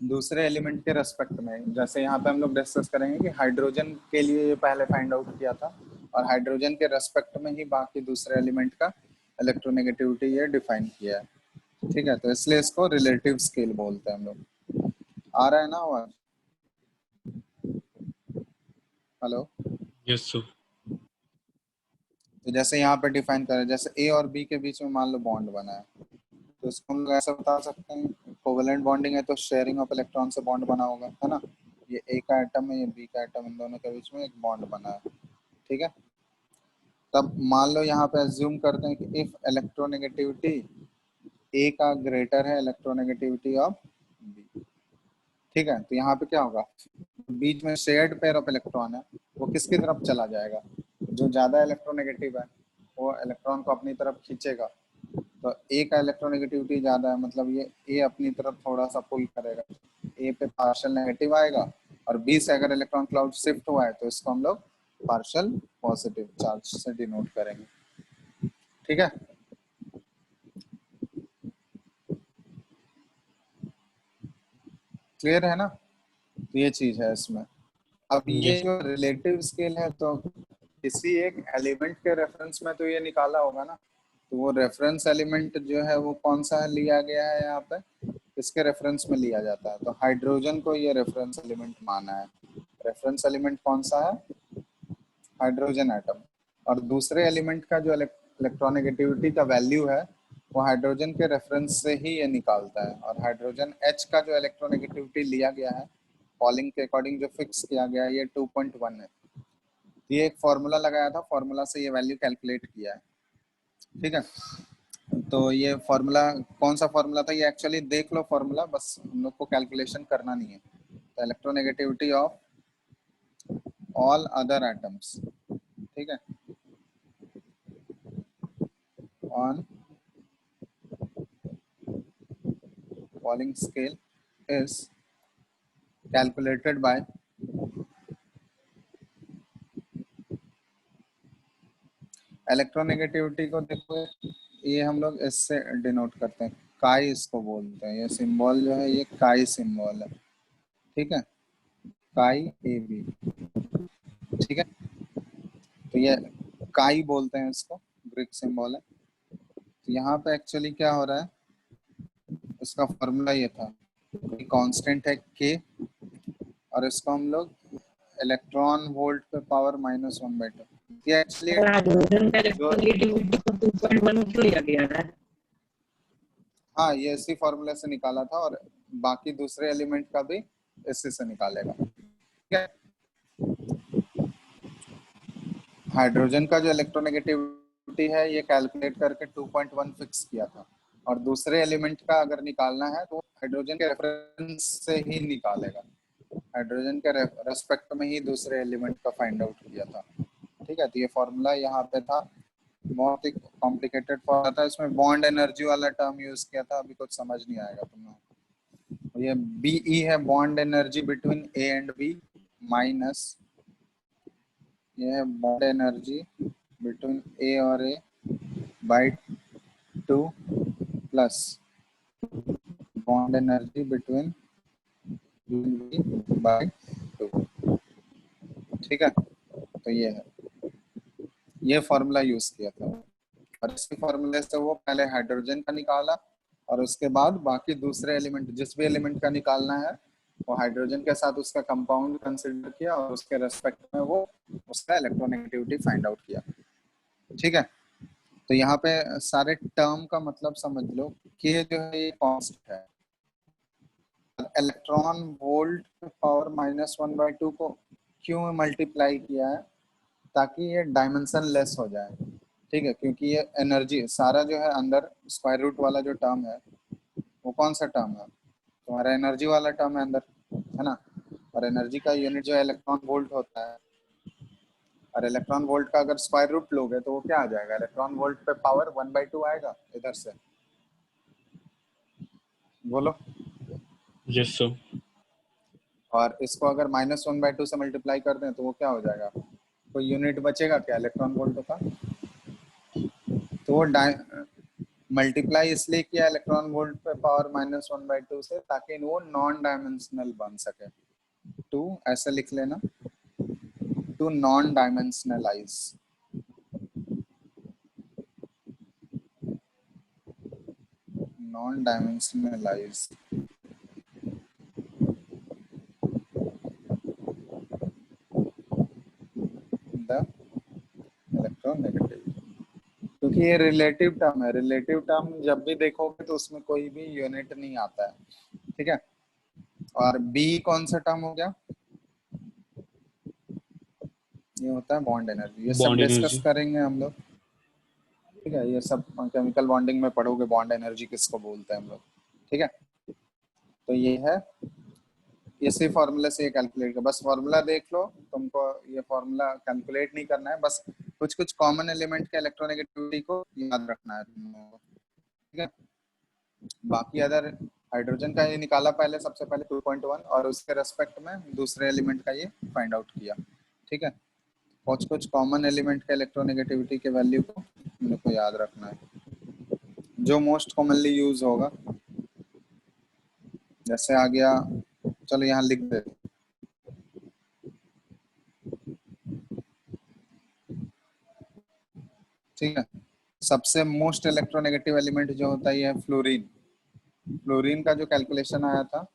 दूसरे एलिमेंट के रेस्पेक्ट में, जैसे यहाँ पे हम लोग डिस्कस करेंगे कि हाइड्रोजन के लिए ये पहले फाइंड आउट किया था, और हाइड्रोजन के रेस्पेक्ट में ही बाकी दूसरे एलिमेंट का इलेक्ट्रोनेगेटिविटी ये डिफाइन किया है। ठीक है, तो इसलिए इसको रिलेटिव स्केल बोलते हैं हम लोग। आ रहा है ना आवाज? Hello, yes sir. तो जैसे यहाँ पे डिफाइन करें, जैसे ए और बी के बीच में मान लो बॉन्ड बना है, तो इसको हम लोग ऐसा बता सकते हैं, कोवेलेंट बॉन्डिंग है तो शेयरिंग ऑफ इलेक्ट्रॉन से बॉन्ड बना होगा, है ना। ये ए का एटम है, ये बी का एटम, इन दोनों के बीच में एक बॉन्ड बना है। ठीक है, तब मान लो यहाँ पे अज्यूम करते हैं कि इफ इलेक्ट्रोनेगेटिविटी ए का ग्रेटर है इलेक्ट्रोनेगेटिविटी ऑफ बी, ठीक है, तो यहाँ पे क्या होगा, बीच में शेयर्ड पेयर ऑफ इलेक्ट्रॉन है, वो किसकी तरफ चला जाएगा, जो ज्यादा इलेक्ट्रोनेगेटिव है वो इलेक्ट्रॉन को अपनी तरफ खींचेगा। तो ए का इलेक्ट्रोनेगेटिविटी ज्यादा है, मतलब ये ए अपनी तरफ थोड़ा सा पुल करेगा, ए पे पार्शियल नेगेटिव आएगा, और बी से अगर इलेक्ट्रॉन क्लाउड शिफ्ट हुआ है तो इसको हम लोग पार्शियल पॉजिटिव चार्ज से डिनोट करेंगे। ठीक है, क्लियर है ना, तो ये चीज है इसमें। अब ये Yes. जो रिलेटिव स्केल है, तो किसी एक एलिमेंट के रेफरेंस में तो ये निकाला होगा ना, तो वो रेफरेंस एलिमेंट जो है वो कौन सा लिया गया है यहाँ पे, किसके रेफरेंस में लिया जाता है, तो हाइड्रोजन को ये रेफरेंस एलिमेंट माना है। रेफरेंस एलिमेंट कौन सा है, हाइड्रोजन एटम। और दूसरे एलिमेंट का जो इलेक्ट्रोनेगेटिविटी का वैल्यू है वो हाइड्रोजन के रेफरेंस से ही ये निकालता है। और हाइड्रोजन H का जो इलेक्ट्रोनेगेटिविटी लिया गया है पॉलिंग के अकॉर्डिंग जो फिक्स किया गया है, ये 2.1 है। ये एक फॉर्मूला लगाया था, फॉर्मूला से ये वैल्यू कैलकुलेट किया है। ठीक है, तो ये फॉर्मूला कौन सा फॉर्मूला था, ये एक्चुअली देख लो फॉर्मूला, बस हम लोग को कैलकुलेशन करना नहीं है। तो electronegativity of all other atoms, ठीक है, on Pauling scale is calculated by electronegativity को देखो, ये हम लोग इससे डिनोट करते हैं, काई इसको बोलते हैं। ये सिंबल जो है ये काई सिंबल है, ठीक है, काई ए बी, ठीक है, तो ये काई बोलते हैं इसको, ग्रीक सिंबल है। तो यहाँ पे एक्चुअली क्या हो रहा है, इसका फॉर्मूला ये था, कांस्टेंट है के, और इसको हम लोग इलेक्ट्रॉन वोल्ट पे पावर -1/2, ये एक्चुअली हाइड्रोजन का इलेक्ट्रोनेगेटिविटी को 2.1 क्यों लिया गया है? हाँ, ये इसी फॉर्मूले से निकाला था, और बाकी दूसरे एलिमेंट का भी इसी से निकालेगा। ठीक है, हाइड्रोजन का जो इलेक्ट्रोनेगेटिविटी है ये कैलकुलेट करके 2.1 फिक्स किया था, और दूसरे एलिमेंट का अगर निकालना है तो हाइड्रोजन के रेफरेंस से ही निकालेगा, हाइड्रोजन के रेस्पेक्ट में ही दूसरे एलिमेंट का फाइंड आउट किया था। ठीक है, तो ये फॉर्मूला यहाँ पे था, बहुत ही कॉम्प्लिकेटेड फॉर्मूला था, इसमें बॉन्ड एनर्जी वाला टर्म यूज किया था, अभी कुछ समझ नहीं आएगा तुम्हें। ये बीई है bond energy between A and B, minus ये है बॉन्ड एनर्जी बिटवीन ए और A by 2 plus bond energy between B by 2। ठीक है, तो ये है, ये फॉर्मूला यूज किया था, और इसी फॉर्मूले से वो पहले हाइड्रोजन का निकाला, और उसके बाद बाकी दूसरे एलिमेंट, जिस भी एलिमेंट का निकालना है वो हाइड्रोजन के साथ उसका कंपाउंड कंसिडर किया, और उसके रेस्पेक्ट में वो उसका इलेक्ट्रोनेगेटिविटी फाइंड आउट किया। ठीक है, तो यहाँ पे सारे टर्म का मतलब समझ लो कि ये जो है ये कांस्टेंट है। इलेक्ट्रॉन वोल्ट पावर -1/2 को क्यों मल्टीप्लाई किया है, ताकि ये डायमेंशन लेस हो जाए। ठीक है, क्योंकि ये एनर्जी सारा जो है अंदर स्क्वायर रूट वाला जो टर्म है वो कौन सा टर्म है, तुम्हारा एनर्जी वाला टर्म है अंदर, है ना, और एनर्जी का यूनिट जो है इलेक्ट्रॉन वोल्ट होता है, और इलेक्ट्रॉन वोल्ट का अगर स्क्वायर रूट लोगे तो वो क्या आ जाएगा, इलेक्ट्रॉन वोल्ट पे पावर 1/2 आएगा इधर से, बोलो। Yes, sir. और इसको अगर -1/2 से मल्टीप्लाई कर दें तो वो क्या हो जाएगा, कोई यूनिट बचेगा क्या इलेक्ट्रॉन वोल्ट का, तो वो मल्टीप्लाई इसलिए किया इलेक्ट्रॉन वोल्ट पे पावर -1/2 से, ताकि वो नॉन डायमेंशनल बन सके। टू ऐसे लिख लेना, to non dimensionalise, non dimensionalise the electronegativity, क्योंकि ये रिलेटिव टर्म है, रिलेटिव टर्म जब भी देखोगे तो उसमें कोई भी यूनिट नहीं आता है। ठीक है, और बी कौन सा टर्म हो गया, ये होता है बॉन्ड एनर्जी, ये सब Bond डिस्कस energy. करेंगे हम लोग। ठीक है, ये सब केमिकल बॉन्डिंग में पढ़ोगे, बॉन्ड एनर्जी किसको बोलते हैं हम लोग। ठीक है, तो ये है इसी फॉर्मूले से ये कैलकुलेट कर, बस फॉर्मूला देख लो, तुमको ये फॉर्मूला कैलकुलेट नहीं करना है, बस कुछ कुछ कॉमन एलिमेंट के इलेक्ट्रोनेगेटिविटी को याद रखना है तुम लोगों को, ठीक है। बाकी अदर हाइड्रोजन का ये निकाला पहले, सबसे पहले 2.1 और उसके रेस्पेक्ट में दूसरे एलिमेंट का ये फाइंड आउट किया, ठीक है। कुछ कुछ कॉमन एलिमेंट के इलेक्ट्रोनेगेटिविटी के वैल्यू को हम लोग को याद रखना है, जो मोस्ट कॉमनली यूज होगा। जैसे आ गया, चलो यहाँ लिख दे, ठीक है। सबसे मोस्ट इलेक्ट्रोनेगेटिव एलिमेंट जो होता है ये है फ्लोरीन। फ्लोरीन का जो कैलकुलेशन आया था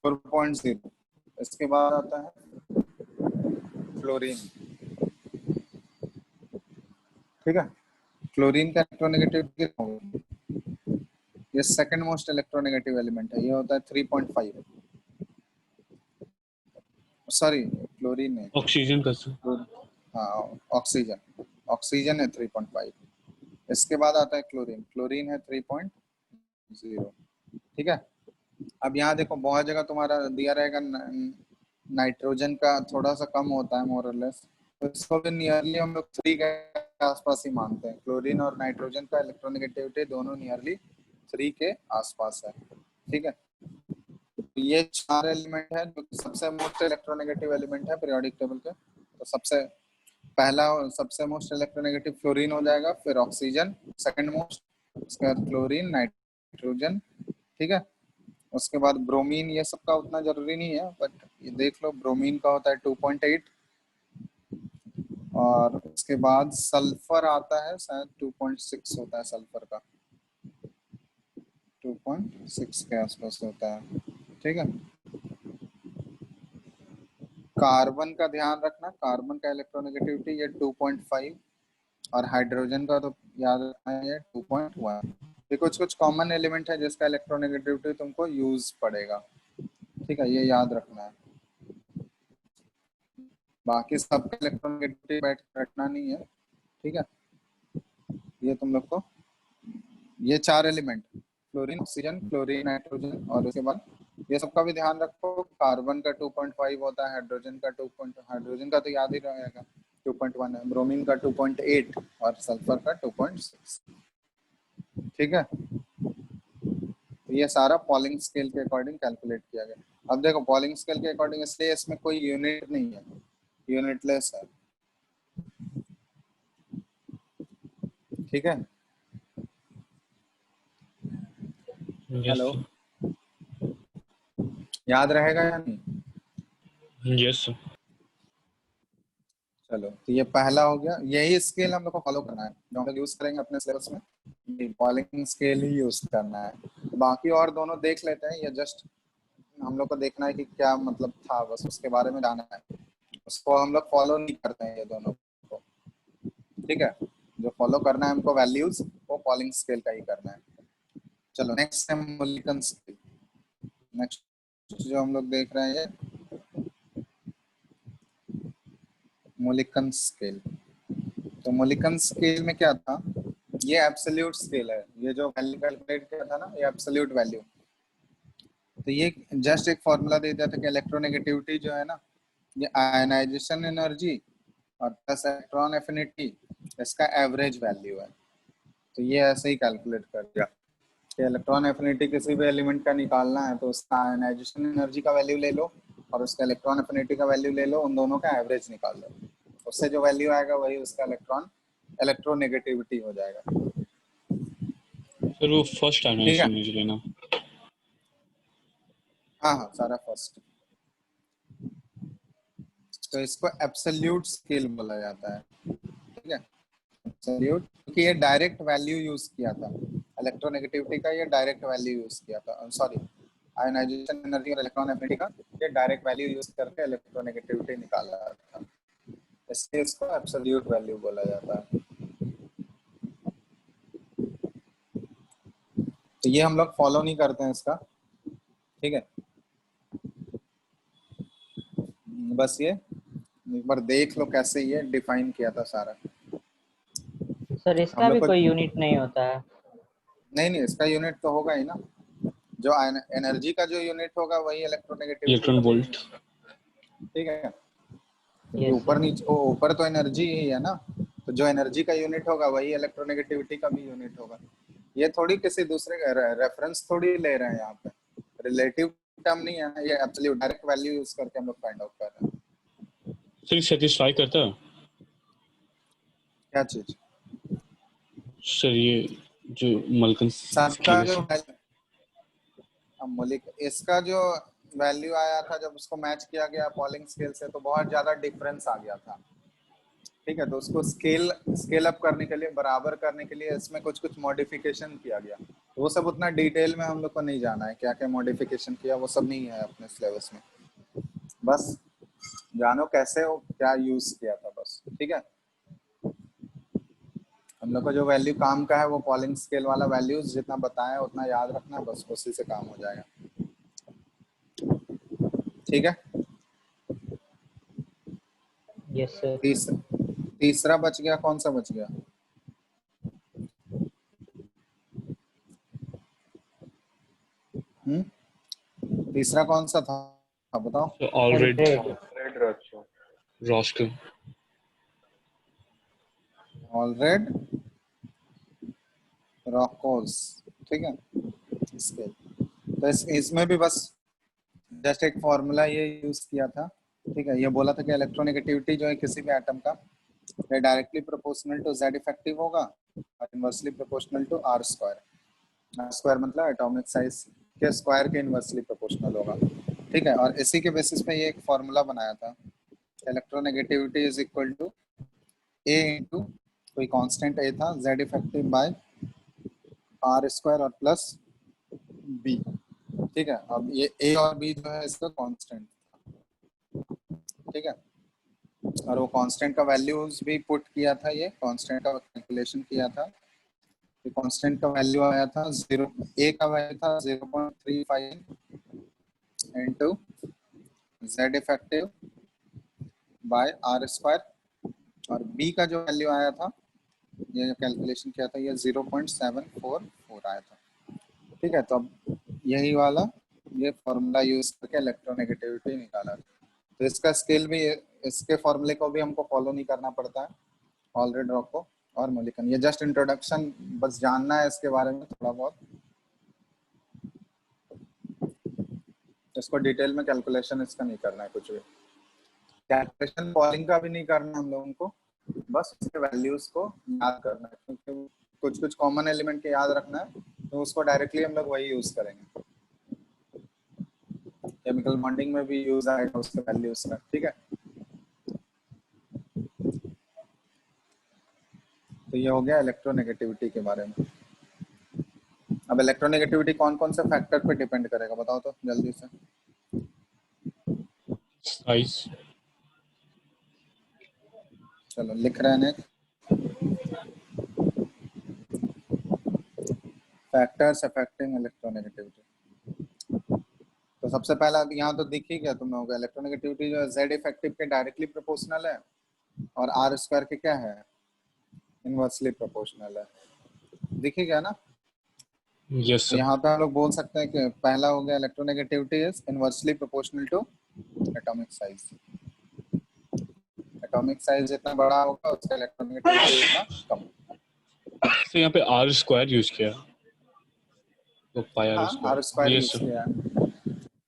4.0, इसके बाद आता है फ्लोरीन, ठीक है। फ्लोरीन का इलेक्ट्रोनेगेटिव कितना होगा, ये सेकंड मोस्ट इलेक्ट्रोनेगेटिव एलिमेंट है, ये होता है 3.5, सॉरी फ्लोरीन है, ऑक्सीजन का सर। हाँ ऑक्सीजन, ऑक्सीजन है 3.5, इसके बाद आता है क्लोरीन, क्लोरीन है 3.0, ठीक है। अब यहाँ देखो बहुत जगह तुम्हारा दिया रहेगा नाइट्रोजन का थोड़ा सा कम होता है मोर और लेस, तो इसको भी नियरली हम लोग 3 के आसपास ही मानते हैं। क्लोरीन और नाइट्रोजन का इलेक्ट्रोनेगेटिविटी दोनों नियरली 3 के आसपास है, ठीक है। ये 4 एलिमेंट है जो सबसे मोस्ट इलेक्ट्रोनेगेटिव एलिमेंट है पीरियोडिक टेबल के। तो सबसे पहला सबसे मोस्ट इलेक्ट्रोनेगेटिव फ्लोरीन हो जाएगा, फिर ऑक्सीजन सेकंड मोस्ट, उसके बाद क्लोरीन, नाइट्रोजन, ठीक है। उसके बाद ब्रोमीन, ये सबका उतना जरूरी नहीं है बट ये देख लो, ब्रोमीन का होता है 2.8, और उसके बाद सल्फर आता है शायद 2.6 होता है, सल्फर का 2.6 के आसपास होता है, ठीक है। कार्बन का ध्यान रखना, कार्बन का इलेक्ट्रोनेगेटिविटी ये 2.5, और हाइड्रोजन का तो याद रखना है 2.1। ये कुछ कुछ कॉमन एलिमेंट है जिसका इलेक्ट्रोनेगेटिविटी तुमको यूज पड़ेगा, ठीक है, ये याद रखना है। बाकी सबका इलेक्ट्रोनेगेटिविटी बैठ रखना नहीं है, ठीक है। ये तुम लोग को ये 4 element fluorine, oxygen, chlorine, nitrogen, और उसके बाद ये सबका भी ध्यान रखो। कार्बन का 2.5 होता है, हाइड्रोजन का 2. हाइड्रोजन का तो याद ही रहेगा 2.1 है, ब्रोमीन का 2.8 और सल्फर का 2.6, ठीक है। तो ये सारा पॉलिंग स्केल के अकॉर्डिंग कैलकुलेट किया गया। अब देखो पॉलिंग स्केल के अकॉर्डिंग, इसलिए इसमें कोई यूनिट नहीं है, यूनिटलेस है, ठीक है। यस हेलो, याद रहेगा या नहीं? सर। Yes sir. चलो, तो ये पहला हो गया, यही स्केल हम लोग को फॉलो करना है जो हम लोग यूज करेंगे अपने सिलेबस में, ये पॉलिंग स्केल ही यूज करना है। बाकी और दोनों देख लेते हैं, ये जस्ट हम लोग को देखना है कि क्या मतलब था, बस उसके बारे में जाना है, उसको हम लोग फॉलो नहीं करते हैं ये दोनों को, ठीक है। जो फॉलो करना है हमको वैल्यूज, वो पॉलिंग स्केल का ही करना है। चलो नेक्स्ट है मोलिकन स्केल। नेक्स्ट जो हम लोग देख रहे हैं मोलिकन स्केल। तो मोलिकन स्केल में क्या था, ये एब्सोल्यूट स्केल है, ये जो वैल्यू कैलकुलेट किया था ना, ये एब्सोल्यूट वैल्यू। तो ये जस्ट एक फॉर्मूला दे दिया था कि इलेक्ट्रोनेगेटिविटी जो है ना, ये आयनाइजेशन एनर्जी और प्लस इलेक्ट्रॉन एफिनिटी, इसका एवरेज वैल्यू है। तो ये ऐसे ही कैलकुलेट कर दिया कि इलेक्ट्रॉन एफिनिटी किसी भी एलिमेंट का निकालना है तो उसका आयनाइजेशन एनर्जी का वैल्यू ले लो और उसका इलेक्ट्रॉन एफिनिटी का वैल्यू ले लो, उन दोनों का एवरेज निकाल लो, उससे जो वैल्यू आएगा वही उसका इलेक्ट्रोनेगेटिविटी हो जाएगा। सर वो फर्स्ट ठीक है, आयनाइजेशन मुझे लेना। हाँ हाँ सारा फर्स्ट। तो इसको एब्सोल्यूट स्केल बोला जाता है, ठीक है, एब्सोल्यूट, क्योंकि ये डायरेक्ट वैल्यू यूज किया था इलेक्ट्रोनेगेटिविटी का, ये डायरेक्ट वैल्यू यूज किया था, सॉरी आयनाइजेशन एनर्जी और इलेक्ट्रॉन एफिनिटी का ये डायरेक्ट वैल्यू यूज करके इलेक्ट्रोनेगेटिविटी निकाला था, इसलिए इसको एब्सोल्यूट वैल्यू बोला जाता है। तो ये हम लोग फॉलो नहीं करते हैं इसका, ठीक है। बस ये एक बार देख लो कैसे ये डिफाइन किया था सारा। सर इसका हम भी लोग को कोई यूनिट नहीं होता है? नहीं, इसका यूनिट तो होगा ही ना, जो एनर्जी का जो यूनिट होगा वही इलेक्ट्रोनेगेटिविटी इलेक्ट्रॉन का भी वोल्ट। unit, ठीक है। Yes, ऊपर sir. नीचे ऊपर तो एनर्जी ही है ना, तो जो एनर्जी का यूनिट होगा वही इलेक्ट्रोनेगेटिविटी का भी यूनिट होगा। ये थोड़ी किसी दूसरे का रेफरेंस थोड़ी ले रहे हैं यहाँ पे, रिलेटिव टर्म नहीं है ये, एब्सोल्यूट डायरेक्ट वैल्यू यूज करके हम लोग फाइंड आउट कर रहे हैं। सर सेटिस्फाई करता है क्या चीज? सर ये जो मल्कन सबका स्केल जो है? मौलिक इसका जो वैल्यू आया था जब उसको मैच किया गया पॉलिंग स्केल से, तो बहुत ज्यादा डिफरेंस आ गया था, ठीक है। तो उसको स्केल अप करने के लिए, बराबर करने के लिए इसमें कुछ कुछ मॉडिफिकेशन किया गया। वो सब उतना डिटेल में हम लोग को नहीं जाना है, क्या क्या मॉडिफिकेशन किया वो सब नहीं है अपने सिलेबस में, बस जानो कैसे वो क्या यूज किया था बस, ठीक है। हम लोग को जो वैल्यू काम का है वो पॉलिंग स्केल वाला वैल्यूज जितना बताया उतना याद रखना, बस उसी से काम हो जाएगा, ठीक है। Yes, sir. तीसरा बच गया, कौन सा बच गया? तीसरा कौन सा था बताओ? तो ऑलरेडी Alright. रेड रॉचो रॉस्को। ऑलरेड रॉकोस, ठीक है। स्केल तो इसमें भी बस जस्ट एक फॉर्मूला ये यूज किया था, ठीक है। ये बोला था कि इलेक्ट्रोनेगेटिविटी जो है किसी भी एटम का, ये directly proportional to Z effective होगा और inversely proportional to r square. R square मतलब एटॉमिक साइज के स्क्वायर के इनवर्सली प्रोपोर्शनल होगा, ठीक है। और इसी के बेसिस पे ये एक फॉर्मूला बनाया था, electronegativity is equal to A into कोई कांस्टेंट ए था, Z effective by r square और प्लस बी, ठीक है। अब ये ए और बी जो है इसका कांस्टेंट, ठीक है। और वो कांस्टेंट का वैल्यूज भी पुट किया था, ये कांस्टेंट का कैलकुलेशन किया था। ये कांस्टेंट का वैल्यू आया था 0, ए का वैल्यू था 0.35 into Z effective by r square, और बी का जो वैल्यू आया था, ये जो कैलकुलेशन किया था, ये 0.744 आया था, ठीक है। तो अब यही वाला ये फॉर्मूला यूज करके इलेक्ट्रोनेगेटिविटी निकाला। तो इसका स्केल भी, इसके फॉर्मूले को भी हमको फॉलो नहीं करना पड़ता है, ऑलरेडी रॉको और मोलिकन। ये जस्ट इंट्रोडक्शन, बस जानना है इसके बारे में थोड़ा बहुत, इसको डिटेल में कैलकुलेशन इसका नहीं करना है, कुछ भी कैलकुलेशन पॉलिंग का भी नहीं करना हम लोगों को, बस उसके वैल्यूज को याद करना है, क्योंकि कुछ कुछ कॉमन एलिमेंट के याद रखना है, तो उसको डायरेक्टली हम लोग वही यूज करेंगे, केमिकल बॉन्डिंग में भी यूज आएगा उसके वैल्यूज का, ठीक है। तो ये हो गया इलेक्ट्रोनेगेटिविटी के बारे में। अब इलेक्ट्रोनेगेटिविटी कौन कौन से फैक्टर पे डिपेंड करेगा बताओ तो जल्दी से। साइज। चलो लिख रहे हैं, फैक्टर्स अफेक्टिंग इलेक्ट्रोनेगेटिविटी। तो सबसे पहला यहाँ तो दिख ही गया तुम लोगों को, इलेक्ट्रोनेगेटिविटी जो है जेड इफेक्टिव के डायरेक्टली प्रोपोर्शनल है और आर स्क्वायर के क्या है, इनवर्सली प्रोपोर्शनल है, दिख ही गया ना। यस तो सर। यहाँ पे हम लोग बोल सकते हैं कि पहला हो गया electronegativity is inversely proportional to atomic size. Atomic size जितना बड़ा होगा उसका इलेक्ट्रोनेगेटिविटी उतना कम। तो यहाँ पे आर स्क्वायर यूज किया, तो पाई आर हाँ r square. Square yes use sir. किया है,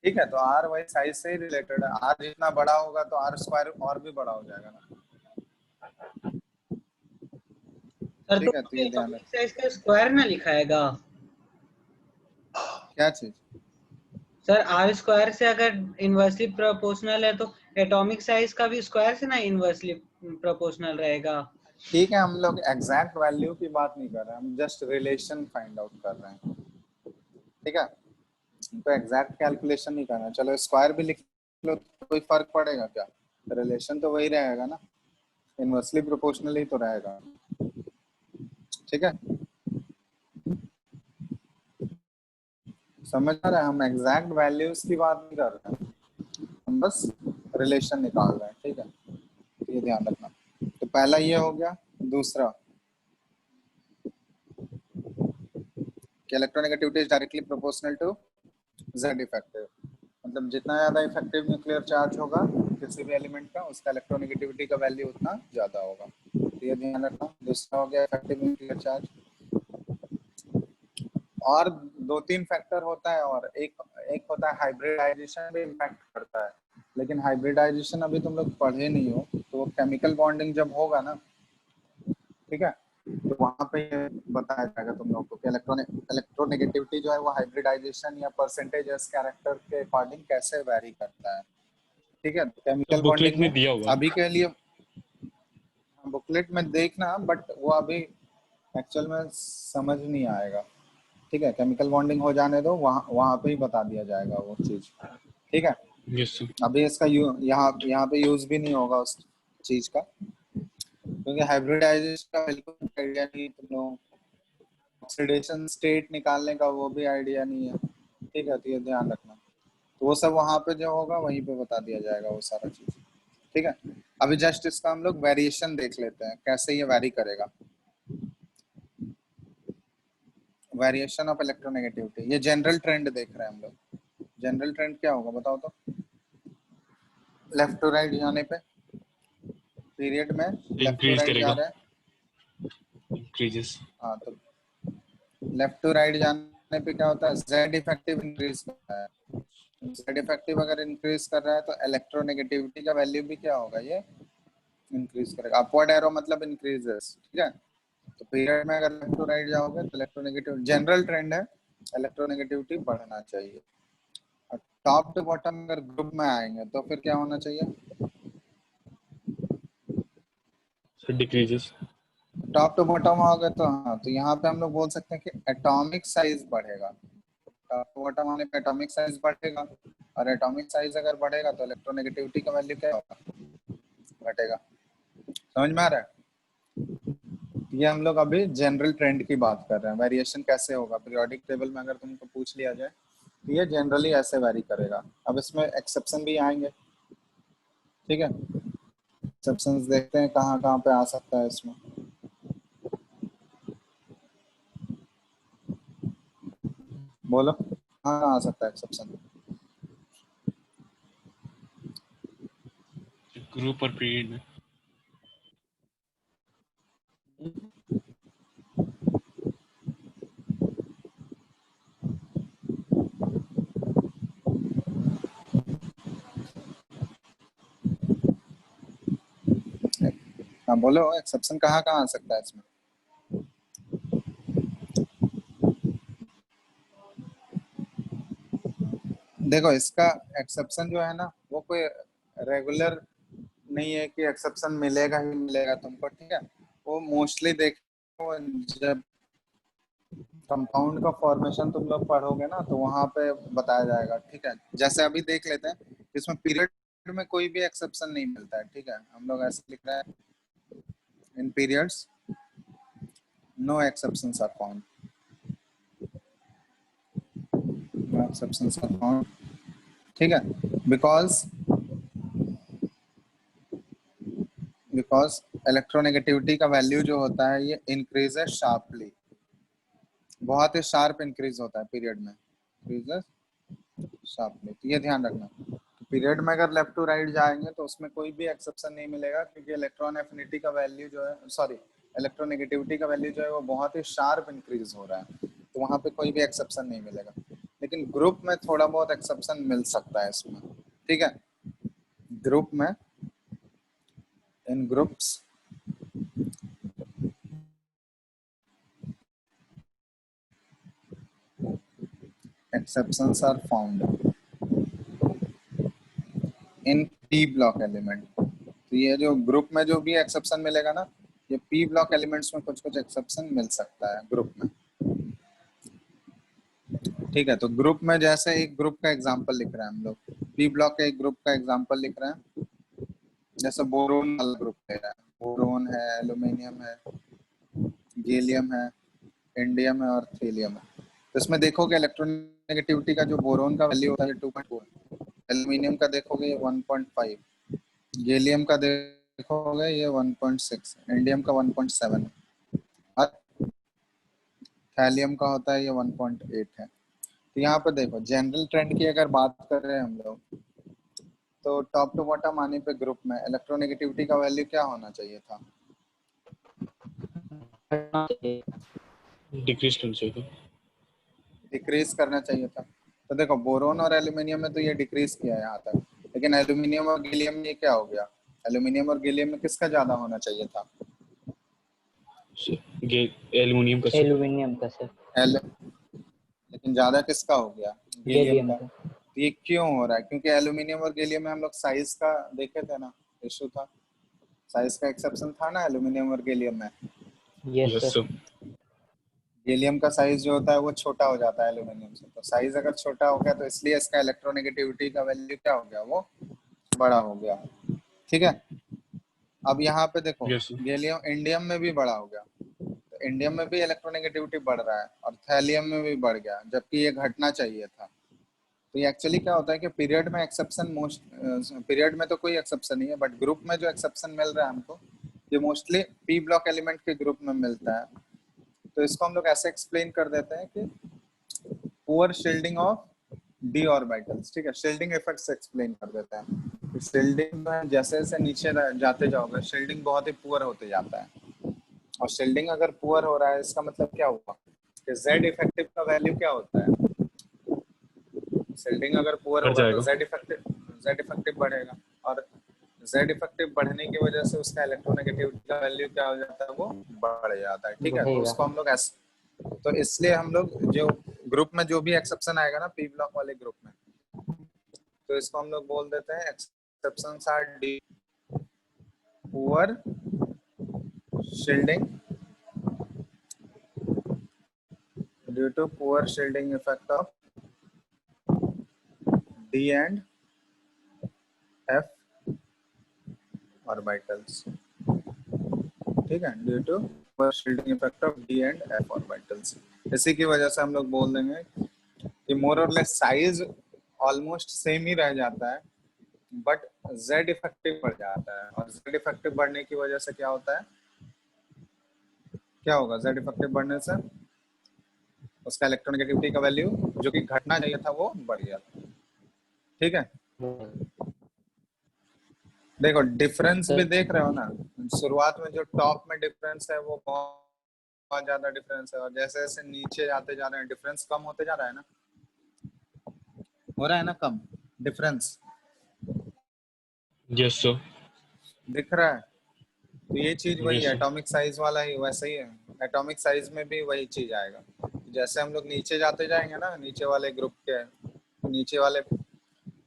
ठीक है। तो आर वही साइज से ही रिलेटेड है, आर जितना बड़ा होगा तो आर स्क्वायर और भी बड़ा हो जाएगा ना, सर तो ठीक है। तो ये ध्यान एटॉमिक साइज का स्क्वायर ना लिखाएगा क्या चीज? सर, आर स्क्वायर से अगर इनवर्सली प्रोपोर्शनल है तो एटॉमिक साइज का भी स्क्वायर से ना इनवर्सली प्रोपोर्शनल रहेगा। ठीक है, हम लोग एग्जैक्ट वैल्यू की बात नहीं कर रहे हैं, हम जस्ट रिलेशन फाइंड आउट कर रहे हैं, ठीक है। तो एग्जैक्ट कैलकुलेशन नहीं करना। चलो स्क्वायर भी लिख लो तो कोई फर्क पड़ेगा क्या, रिलेशन तो वही रहेगा ना, इनवर्सली प्रोपोर्शनल ही तो रहेगा, ठीक है। समझ आ रहा है, हम एग्जैक्ट वैल्यूज की बात नहीं कर रहे हैं, हम बस रिलेशन निकाल रहे हैं, ठीक है। तो ये ध्यान रखना। तो पहला ये हो गया। दूसरा कि electronegativity is directly proportional to Z effective, मतलब जितना ज्यादा इफेक्टिव न्यूक्लियर चार्ज होगा किसी भी एलिमेंट का, उसका इलेक्ट्रोनेगेटिविटी का वैल्यू उतना ज्यादा होगा। तो ये ध्यान रखना। दूसरा हो गया इफेक्टिव न्यूक्लियर चार्ज। और दो तीन फैक्टर होता है, और एक एक होता है हाइब्रिडाइजेशन भी इम्पैक्ट करता है, लेकिन हाइब्रिडाइजेशन अभी तुम लोग पढ़े नहीं हो। तो वो केमिकल बॉन्डिंग जब होगा ना, ठीक है, तो वहां पे ये बताया जाएगा तुम लोग को कि इलेक्ट्रोनेगेटिविटी जो है वो हाइब्रिडाइजेशन या परसेंटेज एस कैरेक्टर के अकॉर्डिंग कैसे वेरी करता है। ठीक है, तो केमिकल बुकलेट बॉन्डिंग में में दिया हुआ है। अभी के लिए बुकलेट में देखना, बट वो अभी एक्चुअल में समझ नहीं आएगा। ठीक है, केमिकल बॉन्डिंग हो जाने दो, वहाँ वहाँ पे ही बता दिया जाएगा वो चीज। ठीक है, यस सर। अभी इसका यहाँ पे यूज भी नहीं होगा उस चीज का, क्योंकि हाइब्रिडाइजेशन का बिल्कुल आइडिया नहीं तुम लोग, ऑक्सीडेशन स्टेट निकालने का वो भी आइडिया नहीं है। ठीक है, तो ये ध्यान रखना। तो वो सब वहाँ पे जो होगा वहीं पे बता दिया जाएगा वो सारा चीज। ठीक है, अभी जस्ट इसका हम लोग वेरिएशन देख लेते हैं, कैसे ये वेरी करेगा। वेरिएशन ऑफ इलेक्ट्रोनेगेटिविटी, ये जनरल ट्रेंड देख रहे हैं हम लोग। जनरल ट्रेंड क्या होगा बताओ तो? लेफ्ट टू राइट जाने पे पीरियड में लेफ्ट टू इंक्रीज राइट जा करेगा, रहा है। इंक्रीजेस। हाँ, तो लेफ्ट टू राइट जाने पे क्या होता है, जेड इफेक्टिव इंक्रीज करता है। जेड इफेक्टिव अगर इंक्रीज कर रहा है तो इलेक्ट्रोनेगेटिविटी का वैल्यू भी क्या होगा, ये इंक्रीज करेगा। अपवर्ड एरो मतलब इंक्रीजेस। ठीक है, तो पीरियड में अगर लेफ्ट टू राइट जाओगे तो इलेक्ट्रोनेगेटिव, जनरल ट्रेंड है इलेक्ट्रोनेगेटिविटी बढ़ना चाहिए। और टॉप टू बॉटम अगर ग्रुप में आएंगे तो फिर क्या होना चाहिए? Sir decreases. Top to bottom हो गए तो हाँ, तो यहाँ पे हम लोग बोल सकते हैं कि एटॉमिक साइज बढ़ेगा। टॉप टू बॉटम आने पे एटॉमिक साइज बढ़ेगा, और एटॉमिक साइज अगर बढ़ेगा तो इलेक्ट्रोनेगेटिविटी का वैल्यू क्या होगा, घटेगा। समझ में आ रहा है? ये हम लोग अभी जनरल ट्रेंड की बात कर रहे हैं, वेरिएशन कैसे होगा पीरियोडिक टेबल में अगर तुमको पूछ लिया जाए तो ये जनरली ऐसे वेरी करेगा। अब इसमें एक्सेप्शन भी आएंगे। ठीक है, एक्सेप्शंस देखते हैं कहाँ कहाँ पे आ सकता है इसमें। बोलो कहाँ आ सकता है एक्सेप्शन? ग्रुप और पीरियड में। हाँ बोलो, एक्सेप्शन कहाँ कहाँ आ सकता है इसमें? देखो, इसका एक्सेप्शन जो है ना वो कोई रेगुलर नहीं है कि एक्सेप्शन मिलेगा ही मिलेगा तुमको। ठीक है, वो मोस्टली देखो जब कंपाउंड का फॉर्मेशन तुम लोग पढ़ोगे ना तो वहां पे बताया जाएगा। ठीक है, जैसे अभी देख लेते हैं, इसमें पीरियड में कोई भी एक्सेप्शन नहीं मिलता है। ठीक है, हम लोग ऐसे लिख रहे हैं, in periods no exceptions are found, no exceptions are found. ठीक है, बिकॉज बिकॉज इलेक्ट्रोनेगेटिविटी का वैल्यू जो होता है ये इंक्रीजेस शार्पली, बहुत ही शार्प इंक्रीज होता है पीरियड में, इंक्रीजेस शार्पली। तो ये ध्यान रखना, पीरियड में अगर लेफ्ट टू राइट जाएंगे तो उसमें कोई भी एक्सेप्शन नहीं मिलेगा, क्योंकि इलेक्ट्रॉन एफिनिटी का वैल्यू जो है, सॉरी, इलेक्ट्रोनेगेटिविटी का वैल्यू जो है वो बहुत ही शार्प इंक्रीज हो रहा है, तो वहाँ पे कोई भी एक्सेप्शन नहीं मिलेगा। लेकिन ग्रुप में थोड़ा बहुत एक्सेप्शन मिल सकता है इसमें। ठीक है, ग्रुप में, in groups exceptions are found in p block element. तो ये जो ग्रुप में जो भी एक्सेप्शन मिलेगा ना, ये p ब्लॉक एलिमेंट्स में कुछ कुछ एक्सेप्शन मिल सकता है ग्रुप में। ठीक है, तो ग्रुप में जैसे एक ग्रुप का एग्जांपल लिख रहे हैं हम लोग, p ब्लॉक के एक ग्रुप का एग्जांपल लिख रहे हैं, जैसे बोरोन वाला ग्रुप ले रहे हैं, बोरोन है, एल्यूमिनियम है, गैलियम है, इंडियम है और थीलियम है। तो इसमें देखोगे इलेक्ट्रोनेगेटिविटी का जो बोरोन का वैल्यू होता है 2.4, एल्यूमिनियम का देखोगे ये 1.5, गैलियम का देखोगे ये 1.6, इंडियम का 1.7 और थैलियम का होता है ये 1.8 है। तो यहाँ पर देखो जनरल ट्रेंड की अगर बात कर रहे हैं हम लोग, तो टॉप टू बॉटम आने पे ग्रुप में इलेक्ट्रोनेगेटिविटी का वैल्यू क्या होना चाहिए था? डिक्रीज करना चाहिए था। डिक्रीज करना चाहिए था। तो देखो बोरोन और एल्यूमिनियम में तो ये डिक्रीज किया है यहाँ तक, लेकिन एल्यूमिनियम और गैलियम में ये क्या हो गया? एल्यूमिनियम और गैलियम में किसका ज्यादा होना चाहिए था? एल्युमिनियम का सर। एल्यूमिनियम का सर। लेकिन ज्यादा किसका हो गया? गैलियम गैलियम का। का। तो ये क्यों हो रहा है? क्योंकि एल्यूमिनियम और गैलियम में हम लोग साइज का देखे थे ना, इशू था, साइज का एक्सेप्शन था ना एल्यूमिनियम और गैलियम में। Yes yes sir. Sir. Gallium का साइज जो होता है वो छोटा हो जाता है एल्यूमिनियम से, तो साइज अगर छोटा हो गया तो इसलिए इसका इलेक्ट्रोनेगेटिविटी का वैल्यू क्या हो गया? वो बड़ा हो गया। ठीक है, अब यहाँ पे देखो यस सर। गैलियम इंडियम में भी बड़ा हो गया, तो इंडियम में भी इलेक्ट्रोनेगेटिविटी बढ़ रहा है और थैलियम में भी बढ़ गया, जबकि ये घटना चाहिए था। तो ये एक्चुअली क्या होता है कि पीरियड में एक्सेप्शन मोस्ट, पीरियड में तो कोई एक्सेप्शन नहीं है, बट ग्रुप में जो एक्सेप्शन मिल रहा है हमको, ये मोस्टली पी ब्लॉक एलिमेंट के ग्रुप में मिलता है। तो इसको हम लोग ऐसे एक्सप्लेन कर देते हैं कि poor shielding of D orbitals. ठीक है, शील्डिंग इफेक्ट से एक्सप्लेन कर देते हैं। शील्डिंग जैसे जैसे नीचे जाते जाओगे शील्डिंग बहुत ही पुअर होते जाता है, और शील्डिंग अगर पुअर हो रहा है इसका मतलब क्या हुआ कि जेड इफेक्टिव का वैल्यू क्या होता है? शील्डिंग अगर पुअर बढ़ होगा तो जाएगा। जेड इफेक्टिव बढ़ेगा, और जेड इफेक्टिव बढ़ने की वजह से उसका इलेक्ट्रोनेगेटिविटी का वैल्यू क्या हो जाता है? वो बढ़ जाता है। ठीक है, तो बढ़ेगा। उसको हम लोग तो इसलिए हम लोग जो ग्रुप में जो भी एक्सेप्शन आएगा ना पी ब्लॉक वाले ग्रुप में, तो इसको हम लोग बोल देते हैं exceptions are d poor shielding due to poor shielding effect of d and f orbitals. ठीक है, due to poor shielding effect of d and f orbitals. इसी की वजह से हम लोग बोल देंगे कि मोर और लेस साइज ऑलमोस्ट सेम ही रह जाता है, बट जेड इफेक्टिव बढ़ जाता है, और जेड इफेक्टिव बढ़ने की वजह से क्या होता है? क्या होगा? जेड इफेक्टिव बढ़ने से उसका इलेक्ट्रोनेगेटिविटी का वैल्यू जो कि घटना चाहिए था वो बढ़ गया। ठीक है, देखो डिफरेंस भी देख रहे हो ना, शुरुआत में जो टॉप में डिफरेंस है वो बहुत ज्यादा डिफरेंस है, और जैसे जैसे नीचे जाते जा रहे हैं डिफरेंस कम होते जा रहा है ना, हो रहा है ना कम डिफरेंस, यस सर। दिख रहा है। तो ये चीज वही यस है, सर। एटॉमिक साइज वाला ही वैसे ही है। एटॉमिक साइज में भी वही चीज आएगा, जैसे हम लोग नीचे जाते जाएंगे ना, नीचे वाले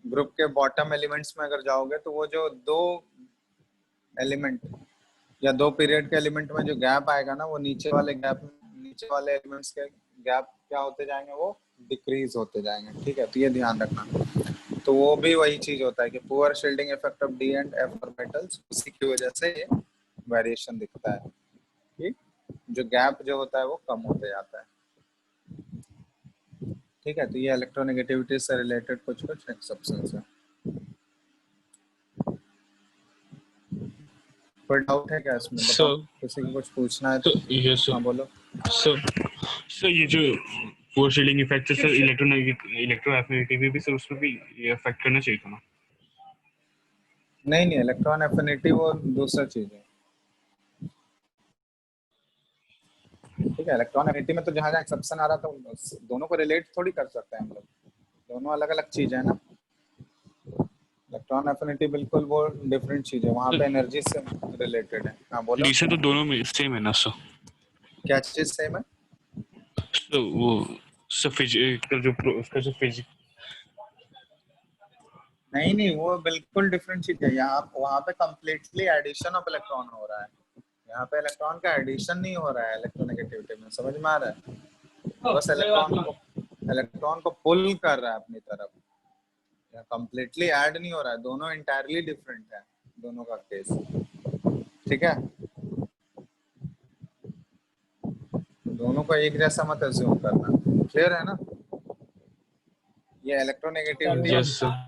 ग्रुप के बॉटम एलिमेंट्स में अगर जाओगे तो वो जो दो एलिमेंट या दो पीरियड के एलिमेंट में जो गैप आएगा ना, वो नीचे वाले एलिमेंट्स के गैप क्या होते जाएंगे? वो डिक्रीज होते जाएंगे। ठीक है, तो ये ध्यान रखना। तो वो भी वही चीज होता है कि poor shielding effect of d and f orbitals, उसी की वजह से ये वेरिएशन दिखता है कि जो गैप जो होता है वो कम होते जाता है। ठीक है, तो ये इलेक्ट्रोनेगेटिविटी से रिलेटेड कुछ एक्सेप्शंस है। कोई डाउट है क्या इसमें? बताओ, किसी को कुछ पूछना है तो। यस हाँ सर। बोलो। सर ये जो पुअर शील्डिंग इफेक्ट है सर, इलेक्ट्रो एफिनिटी भी सर उसमें भी ये इफेक्ट करना चाहिए था ना? नहीं, इलेक्ट्रॉन एफिनिटी वो दूसरा चीज है। ठीक है, इलेक्ट्रॉन एफिनिटी में तो जहाँ जहाँ एक्सेप्शन आ रहा था दोनों को रिलेट थोड़ी कर सकते हैं हम लोग, दोनों अलग अलग चीज है ना। इलेक्ट्रॉन एफिनिटी बिल्कुल वो डिफरेंट चीज है, वहाँ पे एनर्जी से रिलेटेड है। हाँ बोलो। नीचे तो दोनों में सेम है ना सर? क्या चीज सेम है? सर वो सर फिजिकल जो उसका जो फिजिक नहीं, वो बिल्कुल डिफरेंट चीज है। यहाँ वहाँ पे कम्प्लीटली एडिशन ऑफ इलेक्ट्रॉन हो रहा है, यहाँ पे इलेक्ट्रॉन का एडिशन नहीं हो रहा है इलेक्ट्रोनेगेटिविटी में। समझ में आ रहा है? बस इलेक्ट्रॉन को पुल कर रहा है अपनी तरफ, कम्प्लीटली ऐड नहीं हो रहा है। दोनों इंटायरली डिफरेंट है, दोनों का केस। ठीक है, दोनों को एक जैसा मत अज्यूम करना। क्लियर है ना? ये इलेक्ट्रोनेगेटिविटी, यस सर।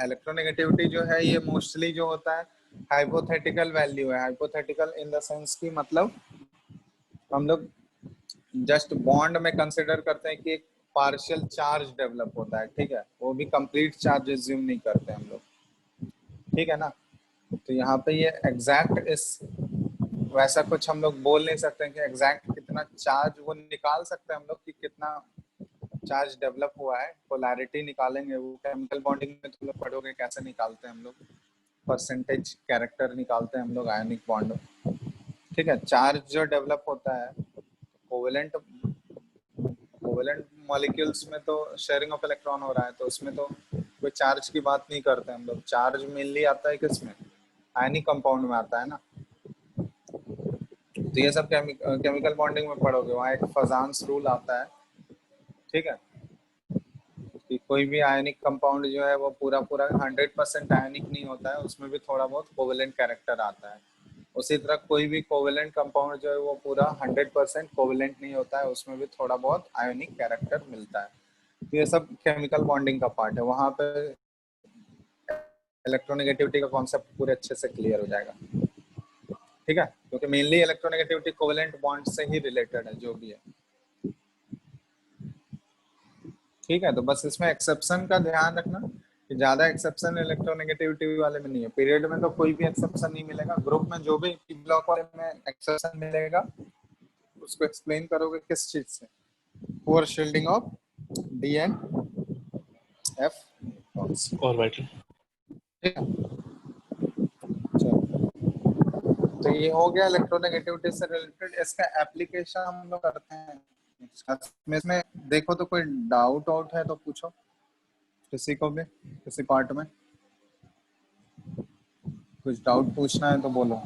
इलेक्ट्रोनेगेटिविटी जो है ये मोस्टली जो होता है हाइपोथेटिकल वैल्यू है। हाइपोथेटिकल इन द सेंस की मतलब हम लोग जस्ट बॉन्ड में कंसिडर करते हैं कि पार्शियल चार्ज डेवलप होता है, ठीक है, वो भी कंप्लीट चार्ज एज्यूम नहीं करते हम लोग, ठीक है ना। तो यहाँ पे ये एग्जैक्ट इस वैसा कुछ हम लोग बोल नहीं सकते कि एग्जैक्ट कितना चार्ज वो निकाल सकते हैं हम लोग कि कितना चार्ज डेवलप हुआ है, पोलैरिटी निकालेंगे, वो केमिकल बॉन्डिंग में तुम लोग पढ़ोगे कैसे निकालते हैं हम लोग, परसेंटेज कैरेक्टर निकालते हैं हम लोग आयनिक बॉन्ड, ठीक है। चार्ज जो डेवलप होता है कोवेलेंट कोवेलेंट मॉलिक्यूल्स में तो शेयरिंग ऑफ इलेक्ट्रॉन हो रहा है, तो उसमें तो कोई चार्ज की बात नहीं करते हम लोग। चार्ज मेनली आता है किसमें, आयनिक कंपाउंड में आता है ना। तो ये सब केमिकल बॉन्डिंग में पढ़ोगे, वहाँ एक फजान्स रूल आता है, ठीक है, कि कोई भी आयनिक कंपाउंड जो है वो पूरा पूरा 100% आयनिक नहीं होता है, उसमें भी थोड़ा बहुत कोवेलेंट कैरेक्टर आता है। उसी तरह कोई भी कोवेलेंट कंपाउंड जो है वो पूरा 100% कोवेलेंट नहीं होता है, उसमें भी थोड़ा बहुत आयनिक कैरेक्टर मिलता है। तो ये सब केमिकल बॉन्डिंग का पार्ट है, वहाँ पे इलेक्ट्रोनेगेटिविटी का कॉन्सेप्ट पूरे अच्छे से क्लियर हो जाएगा, ठीक है, क्योंकि मेनली इलेक्ट्रोनेगेटिविटी कोवेलेंट बॉन्ड से ही रिलेटेड है जो भी है, ठीक है। तो बस इसमें एक्सेप्शन का ध्यान रखना कि ज्यादा एक्सेप्शन इलेक्ट्रोनेगेटिविटी वाले में नहीं है, पीरियड में तो कोई भी एक्सेप्शन नहीं मिलेगा, ग्रुप में जो भी ब्लॉक वाले में एक्सेप्शन मिलेगा उसको एक्सप्लेन करोगे किस चीज से, poor shielding of d and F bonds, orbital. ठीक है। चलो, तो ये हो गया इलेक्ट्रोनेगेटिविटी से रिलेटेड। इसका एप्लीकेशन हम लोग करते हैं इसमें देखो, तो कोई डाउट आउट है तो पूछो, किसी को भी किसी पार्ट में कुछ डाउट पूछना है तो बोलो।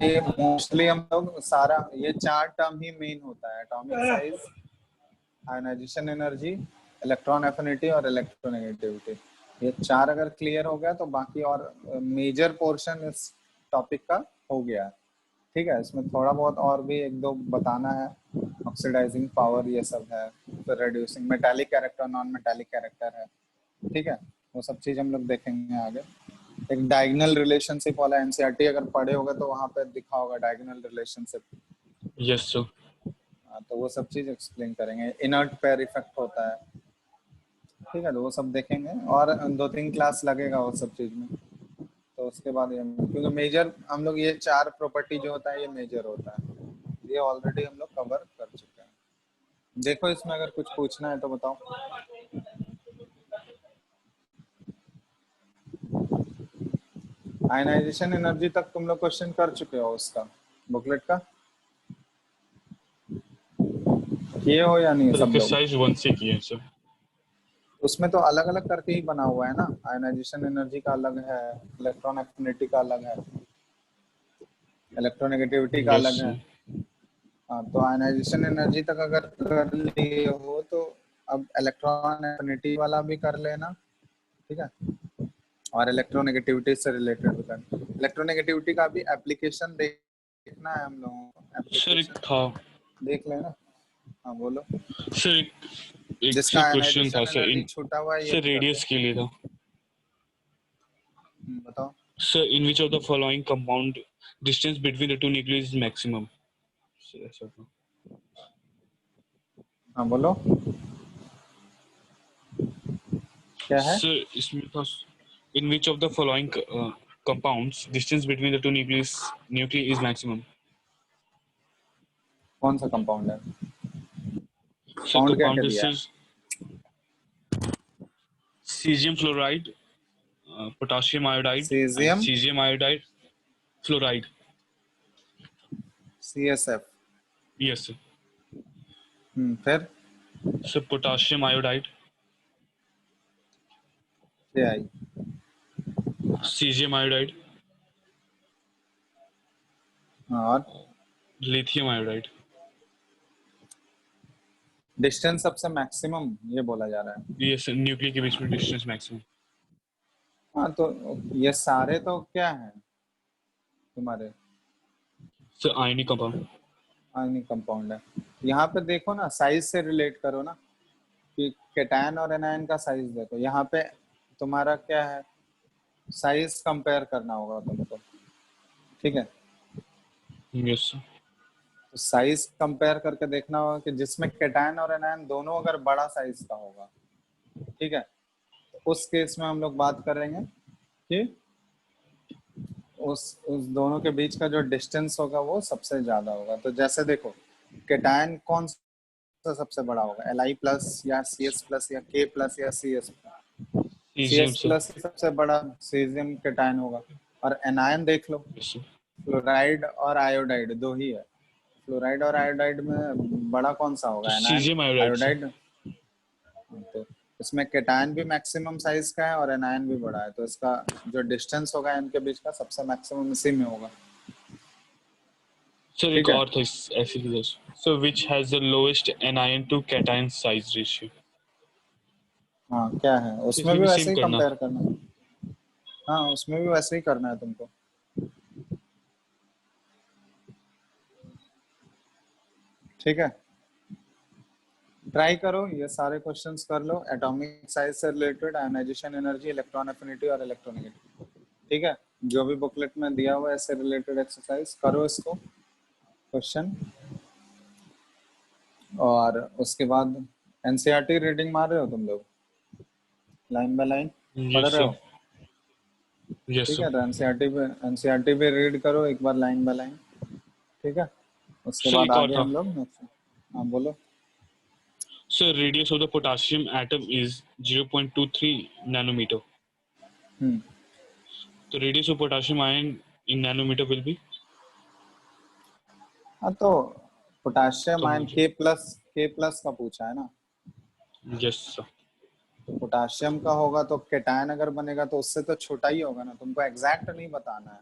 ये मोस्टली हम लोग सारा ये 4 टर्म ही मेन होता है, atomic size, ionisation energy, electron affinity और इलेक्ट्रोनेगेटिविटी। ये 4 अगर क्लियर हो गया तो बाकी और मेजर पोर्शन इस टॉपिक का हो गया, ठीक है। इसमें थोड़ा बहुत और भी एक दो बताना है, ऑक्सीडाइजिंग पावर ये सब है, फिर reducing metallic character, non metallic character है, ठीक है, वो सब चीज हम लोग देखेंगे आगे। एक डायगोनल रिलेशनशिप वाला एनसीईआरटी अगर पढ़े होगा तो वहाँ पे दिखा होगा डायगोनल रिलेशनशिप, यस सर। तो वो सब चीज एक्सप्लेन करेंगे। इनर्ट पेयर इफेक्ट होता है, ठीक है, तो वो सब देखेंगे और 2-3 क्लास लगेगा वो सब चीज में। तो उसके बाद ये, क्योंकि मेजर हम लोग ये 4 प्रॉपर्टी जो होता है ये मेजर होता है, ये ऑलरेडी हम लोग कवर कर चुके हैं। देखो इसमें अगर कुछ पूछना है तो बताओ। आयनाइजेशन एनर्जी तक तुम लोग क्वेश्चन कर चुके हो उसका, बुकलेट का किए हो या नहीं सब लोग? एक्सरसाइज 1 से किए हैं सर। उसमें तो अलग अलग करके ही बना हुआ है ना, आयनाइजेशन एनर्जी का अलग है, इलेक्ट्रॉन एफिनिटी का अलग है, इलेक्ट्रोनेगेटिविटी का अलग है। हाँ, तो आयनाइजेशन एनर्जी तक अगर कर लिए हो तो अब इलेक्ट्रॉन एफिनिटी वाला भी कर लेना, ठीक है, और इलेक्ट्रोनेगेटिविटी से रिलेटेड भी करना। इलेक्ट्रोनेगेटिविटी का भी एप्लीकेशन देखना है हम लोगों को, सर एक एप्लीकेशन था देख लेना। हाँ बोलो। सर, एक जिसका क्वेश्चन था आयनाइजेशन सर एनर्जी छूटा हुआ है ये सर भी कर रेडियस के लिए था बताओ। Sir. In which of the following compound distance between the two nucleus is maximum? हाँ बोलो क्या है। सर इसमें था in which of the following compounds distance between the two nuclei is maximum? कौन सा कंपाउंड है, So काउंट क्या compound क्या this दिया है? is cesium fluoride, potassium iodide, and caesium cesium iodide fluoride. CSF, Yes sir. फिर So potassium iodide, क्या आई? cesium iodide, हाँ, और lithium iodide. डिस्टेंस सबसे मैक्सिमम ये बोला जा रहा है। Yes sir, न्यूक्लियर के बीच में डिस्टेंस मैक्सिमम। हाँ, तो ये सारे तो क्या है तुम्हारे sir ionic compound. Ionic compound है। यहाँ पे देखो ना, साइज से रिलेट करो ना, कि कैटायन और एनायन का साइज देखो, यहाँ पे तुम्हारा क्या है, साइज कंपेयर करना होगा तुमको, ठीक है। Yes sir. तो साइज कंपेयर करके देखना होगा कि जिसमें कैटायन और एनायन दोनों अगर बड़ा साइज का होगा, ठीक है, तो उस केस में हम लोग बात करेंगे कि उस दोनों के बीच का जो डिस्टेंस होगा वो सबसे ज्यादा होगा। तो जैसे देखो कैटायन कौन सा सबसे बड़ा होगा, Li+ या CS+ या K+ या CS+? cesium sir. CS+ ही सबसे बड़ा सीजियम कैटायन होगा। और एनायन देख लो, Yes sir. फ्लोराइड और आयोडाइड दो ही है, फ्लोराइड और आयोडाइड में बड़ा कौन सा होगा, anion, cesium iodide sir. Iodide. तो इसमें कैटायन भी मैक्सिमम साइज का है और एनायन भी बड़ा है, तो इसका जो डिस्टेंस होगा इनके बीच का सबसे मैक्सिमम इसी में होगा। Sir, ठीक एक है, और था ऐसे ही। So which has the lowest anion to cation size ratio? हाँ क्या है, उसमें इसमें भी भी वैसे सेम ही करना। कंपेयर करना है। हाँ उसमें भी वैसे ही करना है तुमको। ठीक है, ट्राई करो, ये सारे क्वेश्चंस कर लो, एटॉमिक साइज से related, ionisation energy, electron affinity और इलेक्ट्रोनेगेटिविटी। ठीक है, जो भी बुकलेट में दिया हुआ है इससे रिलेटेड एक्सरसाइज करो इसको, क्वेश्चन। और उसके बाद एनसीईआरटी रीडिंग मार रहे हो तुम लोग, लाइन बाय लाइन पढ़ Yes रहे sir. हो? Yes ठीक sir. है, तो एनसीईआरटी पे रीड करो एक बार लाइन बाय लाइन। ठीक है, उसके Sir, बाद एक और आगे था। हम लोग नेक्स्ट। हाँ बोलो। Sir, radius of the potassium atom is 0.23 nanometer. So radius of potassium ion in nanometer will be? हाँ तो पोटाशियम आयन कम- K+ का पूछा है ना, Yes sir. तो पोटाशियम का होगा तो कैटायन अगर बनेगा तो उससे तो छोटा ही होगा ना, तुमको एग्जैक्ट नहीं बताना है,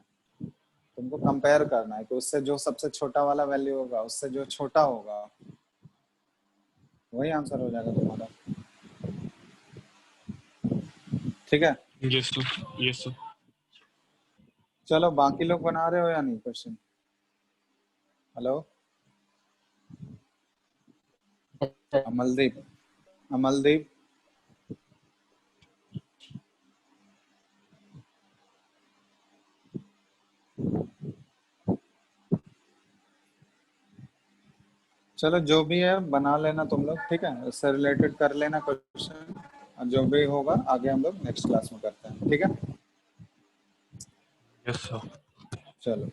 तुमको कंपेयर करना है कि उससे जो सबसे छोटा वाला वैल्यू होगा उससे जो छोटा होगा वही आंसर हो जाएगा तुम्हारा। ठीक है, Yes sir. Yes sir. चलो बाकी लोग बना रहे हो या नहीं क्वेश्चन? Hello Yes, sir. अमलदीप, अमलदीप चलो जो भी है बना लेना तुम लोग, ठीक है, इससे रिलेटेड कर लेना क्वेश्चन, और जो भी होगा आगे हम लोग नेक्स्ट क्लास में करते हैं। ठीक है, Yes sir. चलो।